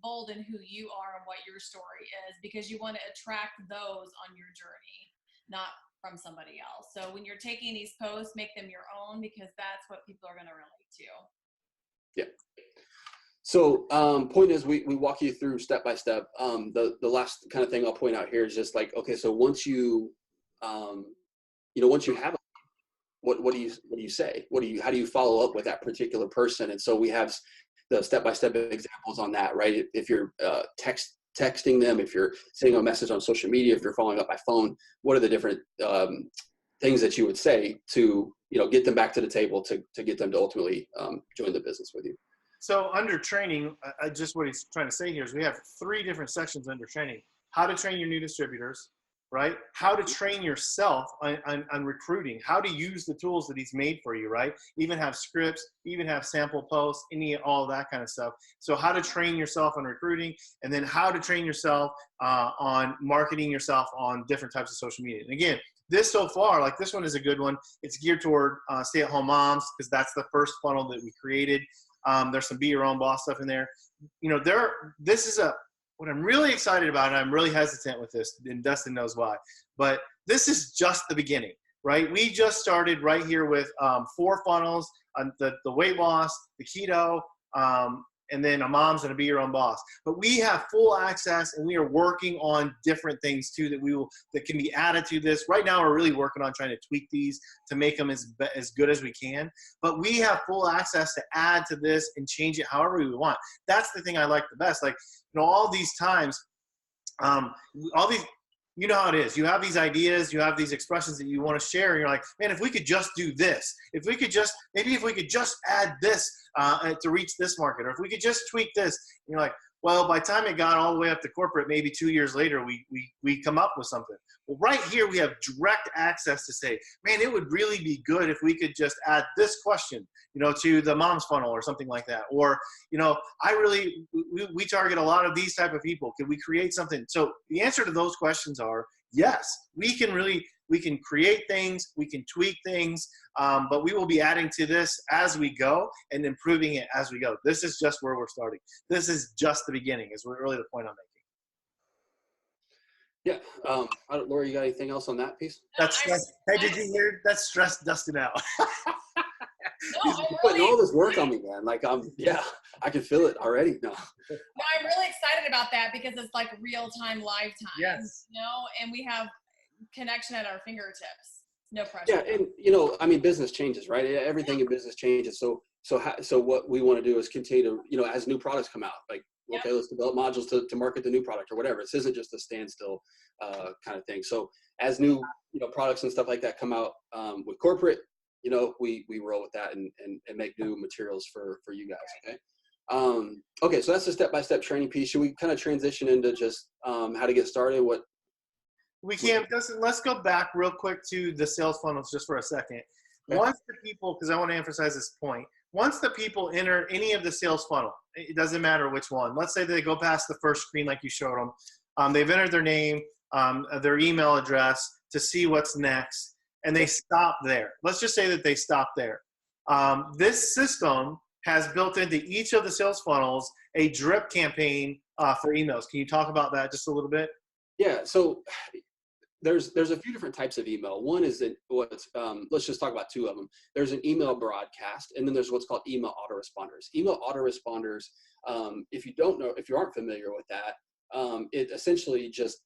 bold in who you are and what your story is, because you want to attract those on your journey, not from somebody else. So when you're taking these posts, make them your own, because that's what people are going to relate to. Yeah. So point is, we walk you through step by step. The last kind of thing I'll point out here is just like, okay, so once you once you have, what do you say? How do you follow up with that particular person? And so we have the step-by-step examples on that, right? If you're texting them, if you're sending a message on social media, if you're following up by phone, what are the different things that you would say to get them back to the table to get them to ultimately join the business with you? So under training, just what he's trying to say here is we have 3 different sections under training. How to train your new distributors, right? How to train yourself on recruiting, how to use the tools that he's made for you, right? Even have scripts, even have sample posts, all that kind of stuff. So how to train yourself on recruiting, and then how to train yourself on marketing yourself on different types of social media. And again, this so far, like this one is a good one. It's geared toward stay-at-home moms, because that's the first funnel that we created. There's some be your own boss stuff in there. This is what I'm really excited about, and I'm really hesitant with this, and Dustin knows why, but this is just the beginning, right? We just started right here with 4 funnels, the weight loss, the keto, And then a mom's going to be your own boss. But we have full access, and we are working on different things too that can be added to this. Right now, we're really working on trying to tweak these to make them as good as we can. But we have full access to add to this and change it however we want. That's the thing I like the best. Like, all these times, all these, you know how it is. You have these ideas, you have these expressions that you want to share, and you're like, man, if we could just do this, if we could just add this to reach this market, or if we could just tweak this, and you're like, well, by the time it got all the way up to corporate, maybe 2 years later, we come up with something. Well, right here, we have direct access to say, man, it would really be good if we could just add this question, to the mom's funnel or something like that. Or, we target a lot of these type of people. Could we create something? So the answer to those questions are yes. We can create things, we can tweak things, but we will be adding to this as we go and improving it as we go. This is just where we're starting. This is just the beginning, is really the point I'm making. Yeah. Laura, you got anything else on that piece? That's stress. Hey, did you hear? That's stress Dustin out. No, You're putting all this work on me, man. Like, I can feel it already. No, I'm really excited about that because it's like real time, live time. Yes. And we have connection at our fingertips. No pressure. Yeah, and business changes, right? Everything in business changes. So what we want to do is continue to, as new products come out, like, okay, let's develop modules to market the new product or whatever. This isn't just a standstill kind of thing. So as new products and stuff like that come out with corporate, we roll with that and make new materials for you guys. Okay. Okay. So that's the step-by-step training piece. Should we kind of transition into just how to get started? We can. Let's go back real quick to the sales funnels just for a second. Okay. Once the people, because I want to emphasize this point, once the people enter any of the sales funnel, it doesn't matter which one. Let's say they go past the first screen like you showed them. They've entered their name, their email address to see what's next, and they stop there. Let's just say that they stop there. This system has built into each of the sales funnels a drip campaign for emails. Can you talk about that just a little bit? Yeah. So there's a few different types of email. One is let's just talk about two of them. There's an email broadcast, and then there's what's called email autoresponders. Email autoresponders, if you aren't familiar with that, it essentially just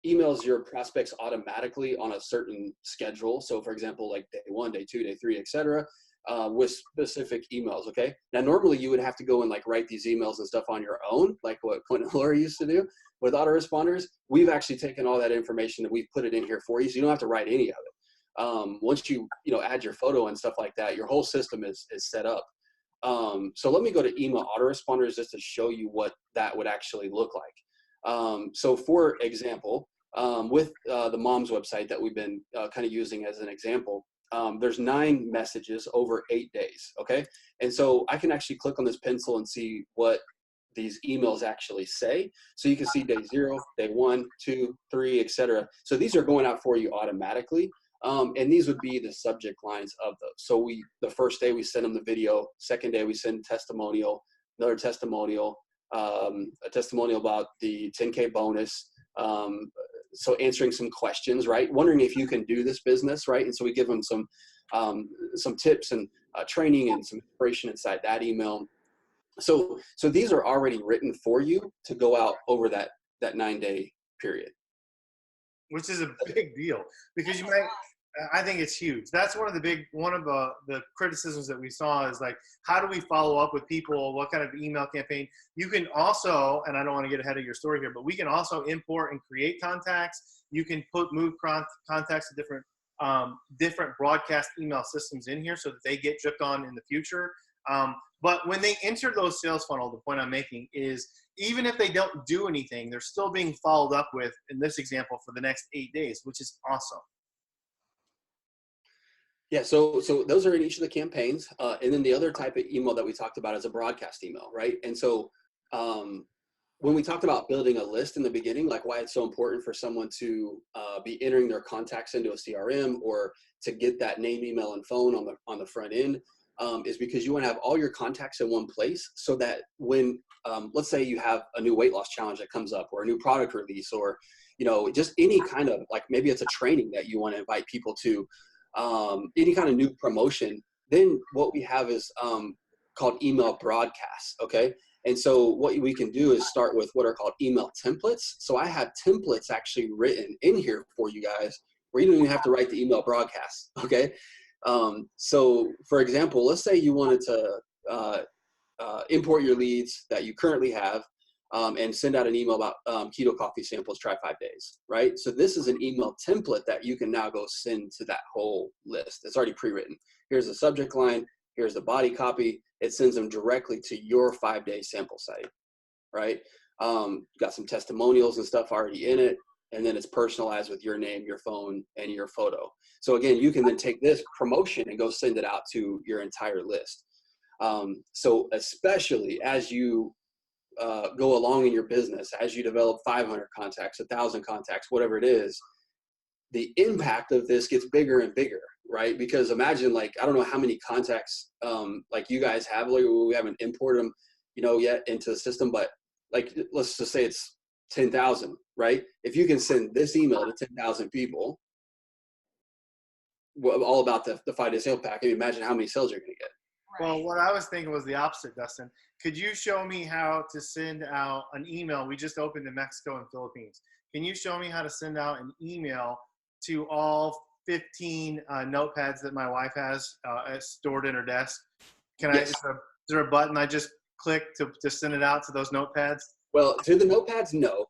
emails your prospects automatically on a certain schedule. So for example, like day 1, day 2, day 3, etc., with specific emails. Okay. Now, normally you would have to go and write these emails and stuff on your own, like what Quentin and Laura used to do. With autoresponders, we've actually taken all that information and we've put it in here for you, so you don't have to write any of it. Once you add your photo and stuff like that, your whole system is set up. So let me go to email autoresponders just to show you what that would actually look like. So for example, with the mom's website that we've been kind of using as an example, there's 9 messages over 8 days. Okay. And so I can actually click on this pencil and see what these emails actually say. So you can see day 0, day 1, 2, 3, etc. So these are going out for you automatically. And these would be the subject lines of those. So the first day we send them the video, second day we send testimonial, another testimonial, a testimonial about the 10K bonus. So answering some questions, right? Wondering if you can do this business, right? And so we give them some tips and training and some inspiration inside that email. So these are already written for you to go out over that 9-day period. Which is a big deal because I think it's huge. That's one of the criticisms that we saw is how do we follow up with people? What kind of email campaign? You can also, and I don't want to get ahead of your story here, but we can also import and create contacts. You can move contacts to different broadcast email systems in here so that they get dripped on in the future. But when they enter those sales funnel, the point I'm making is even if they don't do anything, they're still being followed up with, in this example, for the next 8 days, which is awesome. Yeah, so those are in each of the campaigns. And then the other type of email that we talked about is a broadcast email, right? And so when we talked about building a list in the beginning, why it's so important for someone to be entering their contacts into a CRM or to get that name, email, and phone on the front end, is because you want to have all your contacts in one place so that when, let's say you have a new weight loss challenge that comes up or a new product release or, just any kind of maybe it's a training that you want to invite people to, any kind of new promotion, then what we have is called email broadcasts. Okay. And so what we can do is start with what are called email templates. So I have templates actually written in here for you guys where you don't even have to write the email broadcast, okay? So for example, let's say you wanted to import your leads that you currently have and send out an email about keto coffee samples, try 5 days, right? So this is an email template that you can now go send to that whole list. It's already pre-written. Here's the subject line. Here's the body copy. It sends them directly to your 5-day sample site, right? Got some testimonials and stuff already in it. And then it's personalized with your name, your phone, and your photo. So again, you can then take this promotion and go send it out to your entire list. So especially as you go along in your business, as you develop 500 contacts, 1,000 contacts, whatever it is, the impact of this gets bigger and bigger, right? Because imagine, like, I don't know how many contacts like you guys have, like we haven't imported them, yet into the system, but like, let's just say it's 10,000, right? If you can send this email to 10,000 people, all about the 5-day sale pack, imagine how many sales you're going to get. Well, what I was thinking was the opposite, Dustin. Could you show me how to send out an email? We just opened in Mexico and Philippines. Can you show me how to send out an email to all 15 notepads that my wife has stored in her desk? Yes. Is there a button I just click to send it out to those notepads? Well, to the notepads, no.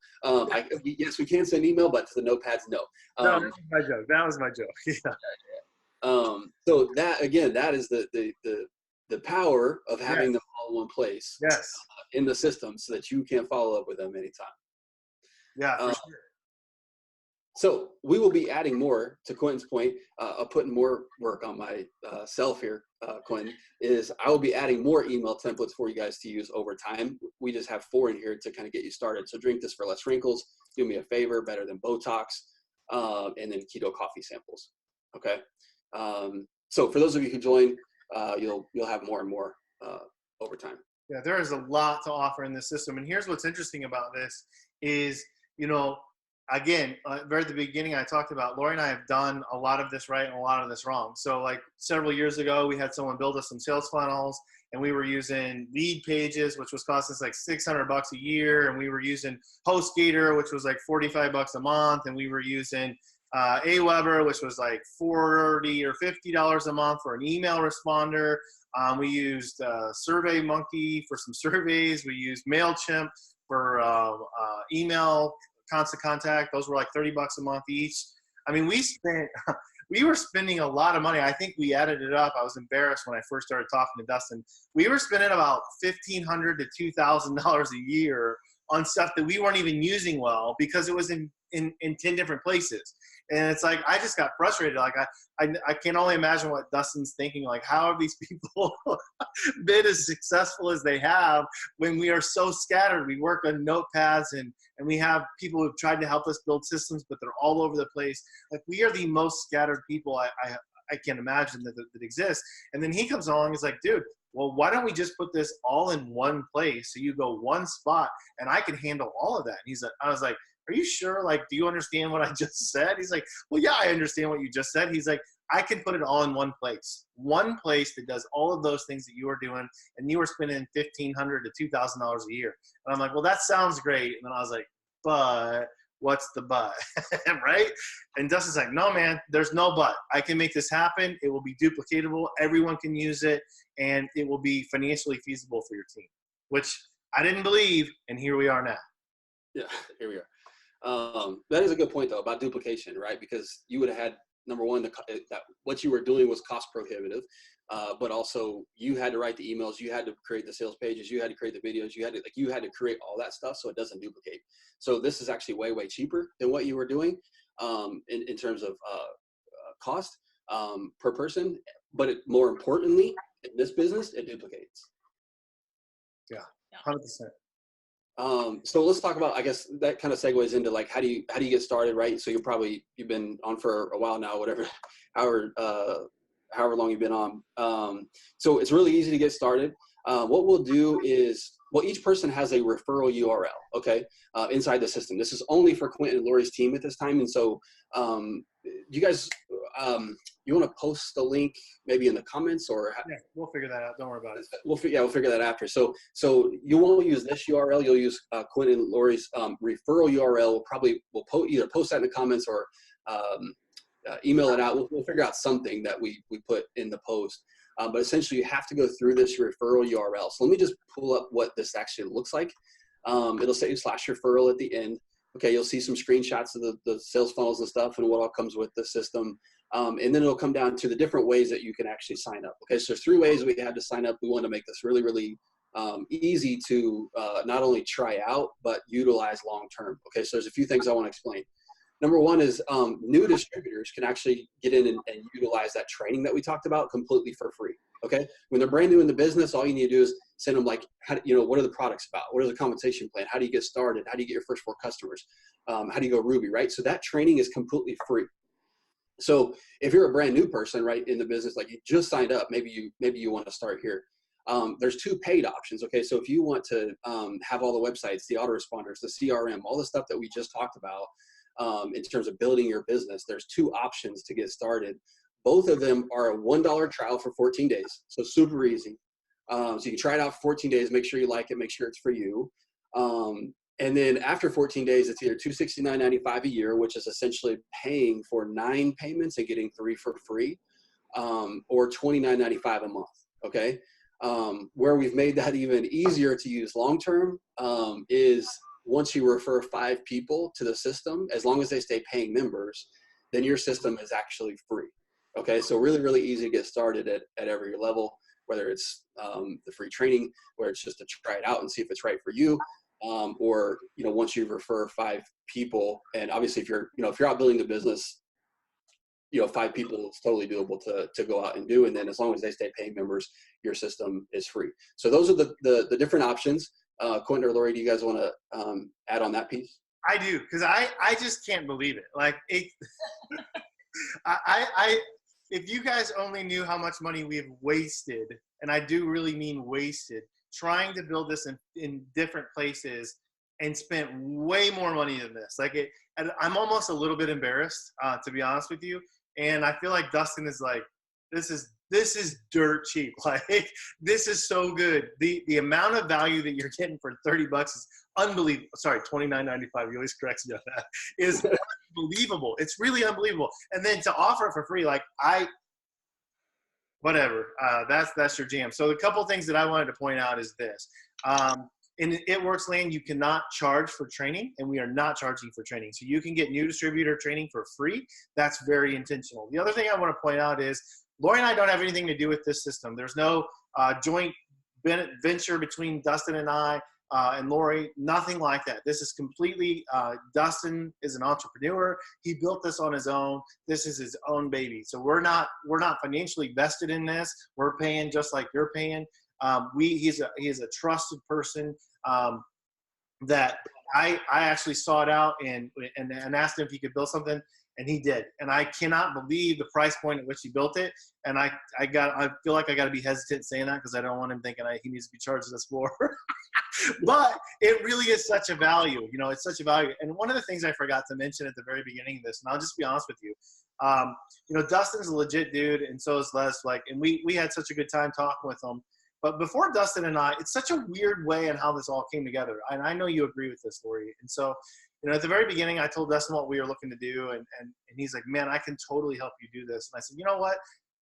Yes, we can send email, but to the notepads, no. No, that was my joke. That was my joke. Yeah. So that, again, that is the power of having them all in one place. Yes. In the system, so that you can follow up with them anytime. Yeah, for sure. So we will be adding more, to Quentin's point, putting more work on myself here, Quentin, is I will be adding more email templates for you guys to use over time. We just have 4 in here to kind of get you started. So drink this for less wrinkles, do me a favor, better than Botox, and then keto coffee samples, okay? So for those of you who join, you'll have more and more over time. Yeah, there is a lot to offer in this system. And here's what's interesting about this is, again, very at the beginning, I talked about Lori and I have done a lot of this right and a lot of this wrong. So like several years ago, we had someone build us some sales funnels, and we were using lead pages, which was costing us like $600 a year. And we were using HostGator, which was like $45 a month. And we were using Aweber, which was like $40 or $50 a month for an email responder. We used SurveyMonkey for some surveys. We used MailChimp for email constant contact. Those were like $30 a month each. I mean, we were spending a lot of money. I think we added it up. I was embarrassed when I first started talking to Dustin. We were spending about $1,500 to $2,000 a year on stuff that we weren't even using well because it was in 10 different places. And it's like, I just got frustrated. Like, I can only imagine what Dustin's thinking. Like, how have these people been as successful as they have when we are so scattered? We work on notepads and we have people who've tried to help us build systems, but they're all over the place. Like, we are the most scattered people I can imagine that exists. And then he comes along and is like, dude, well, why don't we just put this all in one place? So you go one spot and I can handle all of that. And I was like, are you sure? Like, do you understand what I just said? He's like, well, yeah, I understand what you just said. He's like, I can put it all in one place that does all of those things that you are doing. And you were spending $1,500 to $2,000 a year. And I'm like, well, that sounds great. And then I was like, but what's the but? Right? And Dustin's like, no, man, there's no but. I can make this happen. It will be duplicatable. Everyone can use it. And it will be financially feasible for your team, which I didn't believe. And here we are now. Yeah, here we are. That is a good point, though, about duplication, right? Because you would have had, number one, that what you were doing was cost prohibitive, but also you had to write the emails, you had to create the sales pages, you had to create the videos, you had to create all that stuff so it doesn't duplicate. So this is actually way, way cheaper than what you were doing in terms of cost per person, but more importantly, in this business, it duplicates. Yeah, 100%. So let's talk about, I guess that kind of segues into like, how do you get started, right? So you've been on for a while now, however long you've been on. So it's really easy to get started. What we'll do is, each person has a referral URL, okay, inside the system. This is only for Quentin and Lori's team at this time. And so you guys, you want to post the link maybe in the comments or? Yeah, we'll figure that out. Don't worry about it. We'll figure that after. So you won't use this URL. You'll use Quentin and Lori's referral URL. We'll either post that in the comments or email it out. We'll figure out something that we put in the post. But essentially, you have to go through this referral URL. So let me just pull up what this actually looks like. It'll say /referral at the end. Okay, you'll see some screenshots of the sales funnels and stuff and what all comes with the system. And then it'll come down to the different ways that you can actually sign up. Okay, so there's 3 ways we had to sign up. We want to make this really, really easy to not only try out, but utilize long-term. Okay, so there's a few things I want to explain. Number 1 is new distributors can actually get in and utilize that training that we talked about completely for free. Okay, when they're brand new in the business, all you need to do is send them like, what are the products about? What is the compensation plan? How do you get started? How do you get your first 4 customers? How do you go Ruby, right? So that training is completely free. So if you're a brand new person, right, in the business, like you just signed up, maybe you want to start here. There's 2 paid options. Okay, so if you want to have all the websites, the autoresponders, the CRM, all the stuff that we just talked about in terms of building your business, there's 2 options to get started. Both of them are a $1 trial for 14 days. So super easy. So you can try it out for 14 days, make sure you like it, make sure it's for you. And then after 14 days, it's either $269.95 a year, which is essentially paying for 9 payments and getting 3 for free, or $29.95 a month. Okay. Where we've made that even easier to use long-term is once you refer 5 people to the system, as long as they stay paying members, then your system is actually free. Okay, so really, really easy to get started at every level, whether it's the free training, where it's just to try it out and see if it's right for you, or once you refer 5 people, and obviously if you're out building the business, 5 people is totally doable to go out and do, and then as long as they stay paying members, your system is free. So those are the different options. Quentin or Lori, do you guys want to add on that piece? I do, because I just can't believe it. Like if you guys only knew how much money we've wasted, and I do really mean wasted, trying to build this in different places and spent way more money than this. And I'm almost a little bit embarrassed, to be honest with you. And I feel like Dustin is like, this is dirt cheap. Like, this is so good. The amount of value that you're getting for $30 is unbelievable. Sorry, $29.95. You always correct me on that. Is unbelievable. It's really unbelievable. And then to offer it for free, like whatever. That's your jam. So the couple things that I wanted to point out is this. In It Works Land, you cannot charge for training, and we are not charging for training. So you can get new distributor training for free. That's very intentional. The other thing I want to point out is Lori and I don't have anything to do with this system. There's no joint venture between Dustin and I and Lori, nothing like that. This is completely, Dustin is an entrepreneur. He built this on his own. This is his own baby. So we're not financially vested in this. We're paying just like you're paying. He is a trusted person that I actually sought out and asked him if he could build something, and he did. And I cannot believe the price point at which he built it. And I feel like I got to be hesitant saying that because I don't want him thinking he needs to be charging us more. But it really is such a value. It's such a value. And one of the things I forgot to mention at the very beginning of this, and I'll just be honest with you, Dustin's a legit dude, and so is Les. And we had such a good time talking with him. But before Dustin and I, it's such a weird way in how this all came together. And I know you agree with this, Lori. And so, at the very beginning, I told Dustin what we were looking to do. And he's like, man, I can totally help you do this. And I said, you know what?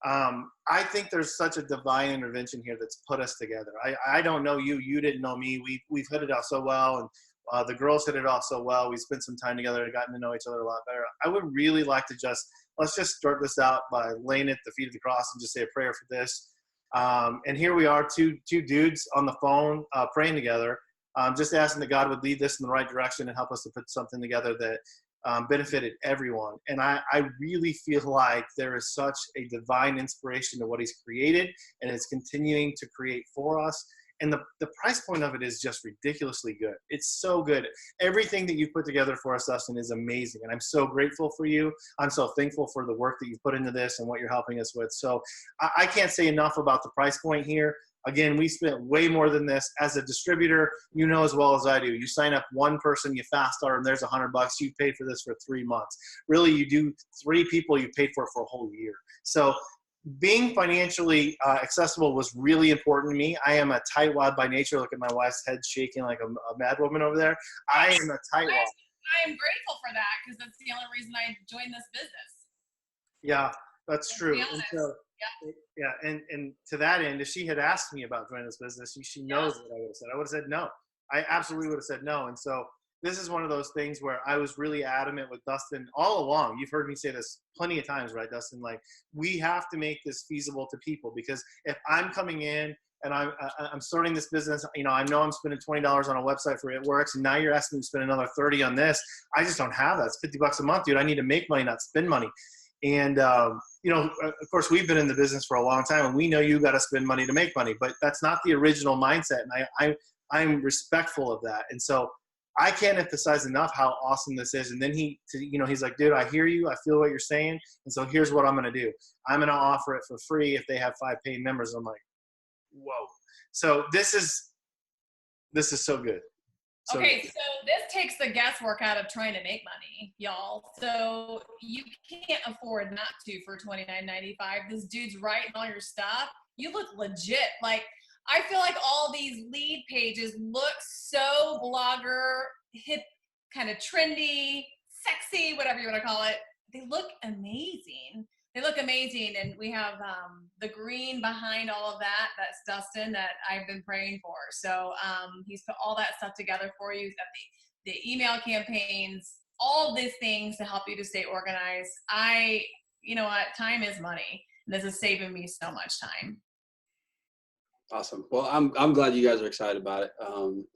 I think there's such a divine intervention here that's put us together. I don't know you. You didn't know me. We've hit it off so well. And the girls hit it off so well. We spent some time together and gotten to know each other a lot better. I would really like to let's just start this out by laying at the feet of the cross and just say a prayer for this. And here we are, two dudes on the phone praying together, just asking that God would lead this in the right direction and help us to put something together that benefited everyone. And I really feel like there is such a divine inspiration to what he's created, and it's continuing to create for us. And the price point of it is just ridiculously good. It's so good. Everything that you've put together for us, Dustin, is amazing. And I'm so grateful for you. I'm so thankful for the work that you've put into this and what you're helping us with. So I can't say enough about the price point here. Again, we spent way more than this. As a distributor, you know as well as I do. You sign up one person, you fast start, and there's $100. You paid for this for 3 months. Really, you do 3 people, you paid for it for a whole year. So being financially accessible was really important to me. I am a tightwad by nature. Look at my wife's head shaking like a mad woman over there. I am a tightwad. I am grateful for that because that's the only reason I joined this business. Yeah, that's true. And so, yeah, and to that end, if she had asked me about joining this business, she knows what I would have said. I would have said no. I absolutely would have said no. And so this is one of those things where I was really adamant with Dustin all along. You've heard me say this plenty of times, right, Dustin? Like, we have to make this feasible to people, because if I'm coming in and I'm starting this business, you know, I know I'm spending $20 on a website for It Works, and now you're asking me to spend another $30 on this. I just don't have that. It's $50 a month, dude. I need to make money, not spend money. And, you know, of course, we've been in the business for a long time, and we know you got to spend money to make money, but that's not the original mindset. And I'm respectful of that. And so I can't emphasize enough how awesome this is. And then he's like, dude, I hear you. I feel what you're saying. And so here's what I'm going to do. I'm going to offer it for free if they have 5 paying members. I'm like, whoa. So this is so good. So okay, so this takes the guesswork out of trying to make money, y'all. So you can't afford not to for $29.95. This dude's writing all your stuff. You look legit. Like, I feel like all these lead pages look so blogger, hip, kind of trendy, sexy, whatever you want to call it. They look amazing. They look amazing. And we have the green behind all of that. That's Dustin that I've been praying for. So he's put all that stuff together for you. He's got the email campaigns, all these things to help you to stay organized. You know what? Time is money. And this is saving me so much time. Awesome. Well, I'm glad you guys are excited about it.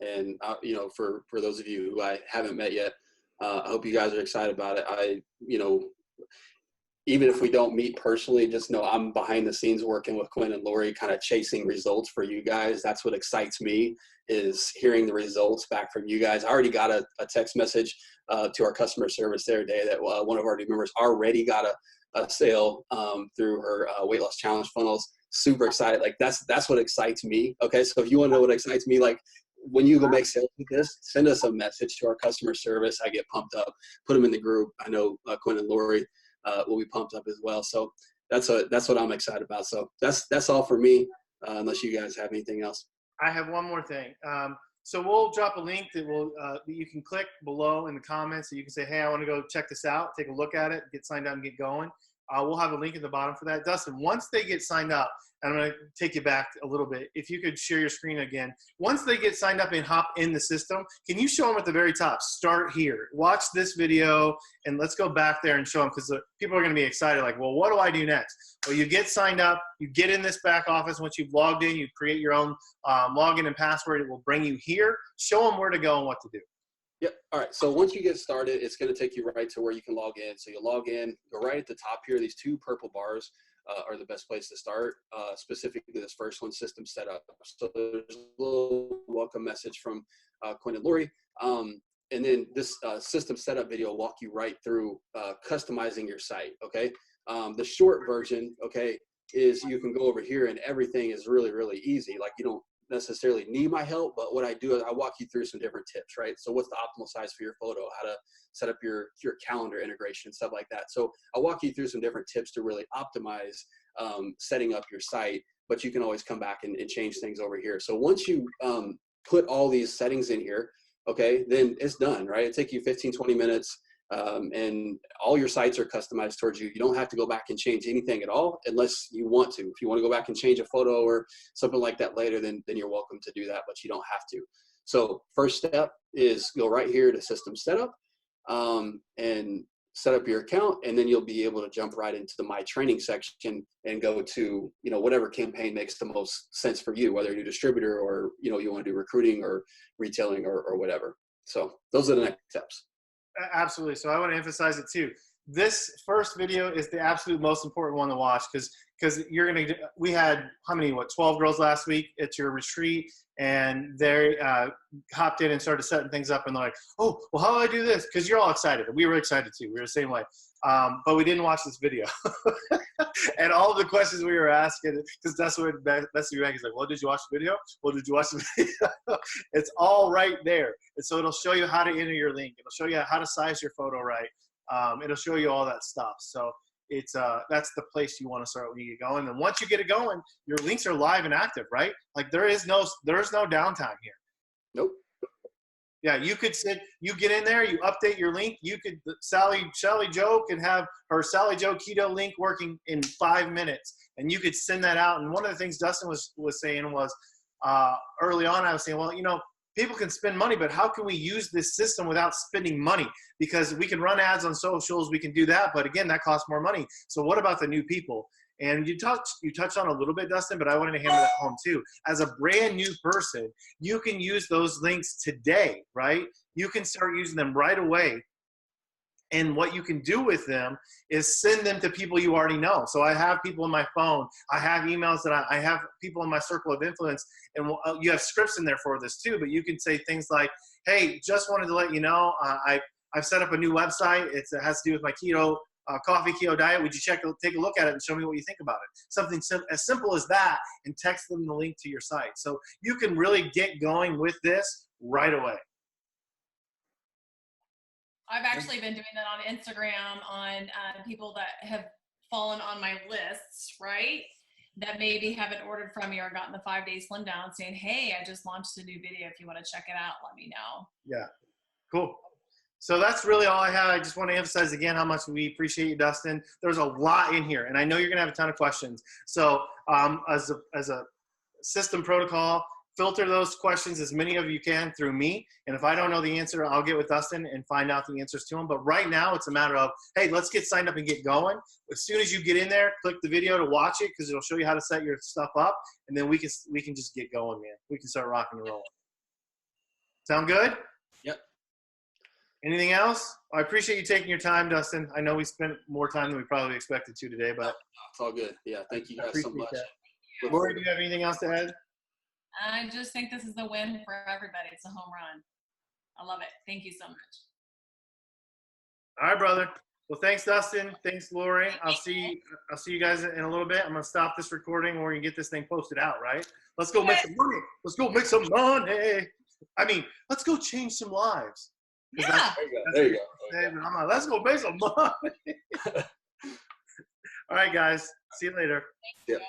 And you know, for those of you who I haven't met yet, I hope you guys are excited about it. You know, even if we don't meet personally, just know I'm behind the scenes working with Quinn and Lori, kind of chasing results for you guys. That's what excites me, is hearing the results back from you guys. I already got a text message to our customer service the other day that one of our new members already got a sale through her weight loss challenge funnels. Super excited. Like, that's what excites me. Okay, so if you want to know what excites me, like, when you go make sales with this, send us a message to our customer service. I get pumped up. Put them in the group. I know Quinn and Lori will be pumped up as well. So that's what I'm excited about. So that's all for me, unless you guys have anything else. I have one more thing. So we'll drop a link that you can click below in the comments, so you can say, hey, I want to go check this out, take a look at it, get signed up and get going. We'll have a link at the bottom for that. Dustin, once they get signed up, and I'm going to take you back a little bit. If you could share your screen again. Once they get signed up and hop in the system, can you show them at the very top? Start here. Watch this video, and let's go back there and show them, because people are going to be excited. Like, well, what do I do next? Well, you get signed up. You get in this back office. Once you've logged in, you create your own login and password. It will bring you here. Show them where to go and what to do. Yep. All right. So once you get started, it's going to take you right to where you can log in. So you log in, go right at the top here. These 2 purple bars are the best place to start. Specifically, this first one, system setup. So there's a little welcome message from Quinn and Lori. And then this system setup video will walk you right through customizing your site. Okay. The short version, okay, is you can go over here and everything is really, really easy. Like, you don't necessarily need my help, but what I do is I walk you through some different tips, right? So what's the optimal size for your photo, how to set up your calendar integration, stuff like that. So I'll walk you through some different tips to really optimize setting up your site, but you can always come back and change things over here. So once you put all these settings in here, okay, then it's done, right? It takes you 15, 20 minutes. And all your sites are customized towards you. You don't have to go back and change anything at all unless you want to. If you want to go back and change a photo or something like that later, then you're welcome to do that, but you don't have to. So first step is go right here to system setup and set up your account, and then you'll be able to jump right into the My Training section and go to, you know, whatever campaign makes the most sense for you, whether you're a distributor or, you know, you want to do recruiting or retailing or whatever. So those are the next steps. Absolutely. So I want to emphasize it too. This first video is the absolute most important one to watch, because you're going to, we had 12 girls last week at your retreat, and they hopped in and started setting things up, and they're like, oh, well, how do I do this? Because you're all excited. We were excited too. We were the same way. But we didn't watch this video. And all of the questions we were asking, because that's what Bessie Rank is like, well, did you watch the video? Well, did you watch the video? It's all right there. And so it'll show you how to enter your link. It'll show you how to size your photo right. It'll show you all that stuff. So it's that's the place you want to start when you get going. And once you get it going, your links are live and active, right? Like there's no downtime here. Nope. Yeah, you could you get in there, you update your link. You could, Sally Joe can have her Sally Joe Keto link working in 5 minutes, and you could send that out. And one of the things Dustin was saying was, early on, I was saying, well, you know, people can spend money, but how can we use this system without spending money? Because we can run ads on socials, we can do that, but again, that costs more money. So what about the new people? And you touched on a little bit, Dustin, but I wanted to hammer that home too. As a brand new person, you can use those links today, right? You can start using them right away. And what you can do with them is send them to people you already know. So I have people on my phone. I have emails that I have people in my circle of influence. And you have scripts in there for this too, but you can say things like, hey, just wanted to let you know, I've set up a new website. It has to do with my coffee keto diet. Would you take a look at it and show me what you think about it? Something as simple as that, and text them the link to your site. So you can really get going with this right away. I've actually been doing that on Instagram on people that have fallen on my lists, right? That maybe haven't ordered from me or gotten the 5-day slim down, saying, hey, I just launched a new video. If you want to check it out, let me know. Yeah, cool. So that's really all I had. I just want to emphasize again how much we appreciate you, Dustin. There's a lot in here, and I know you're going to have a ton of questions. So as a system protocol, filter those questions, as many of you can, through me. And if I don't know the answer, I'll get with Dustin and find out the answers to them. But right now, it's a matter of, hey, let's get signed up and get going. As soon as you get in there, click the video to watch it, because it'll show you how to set your stuff up. And then we can just get going, man. We can start rocking and rolling. Sound good? Yep. Anything else? I appreciate you taking your time, Dustin. I know we spent more time than we probably expected to today, but it's all good. Yeah, thank you guys so much. Lori, do you have anything else to add? I just think this is a win for everybody. It's a home run. I love it. Thank you so much. All right, brother. Well, thanks, Dustin. Thanks, Lori. I'll see you guys in a little bit. I'm gonna stop this recording, or you can get this thing posted out, right? Let's go make some money. Let's go make some money. I mean, let's go change some lives. Yeah. There you go. I'm like, let's go make some money. All right, guys. See you later. Thank you.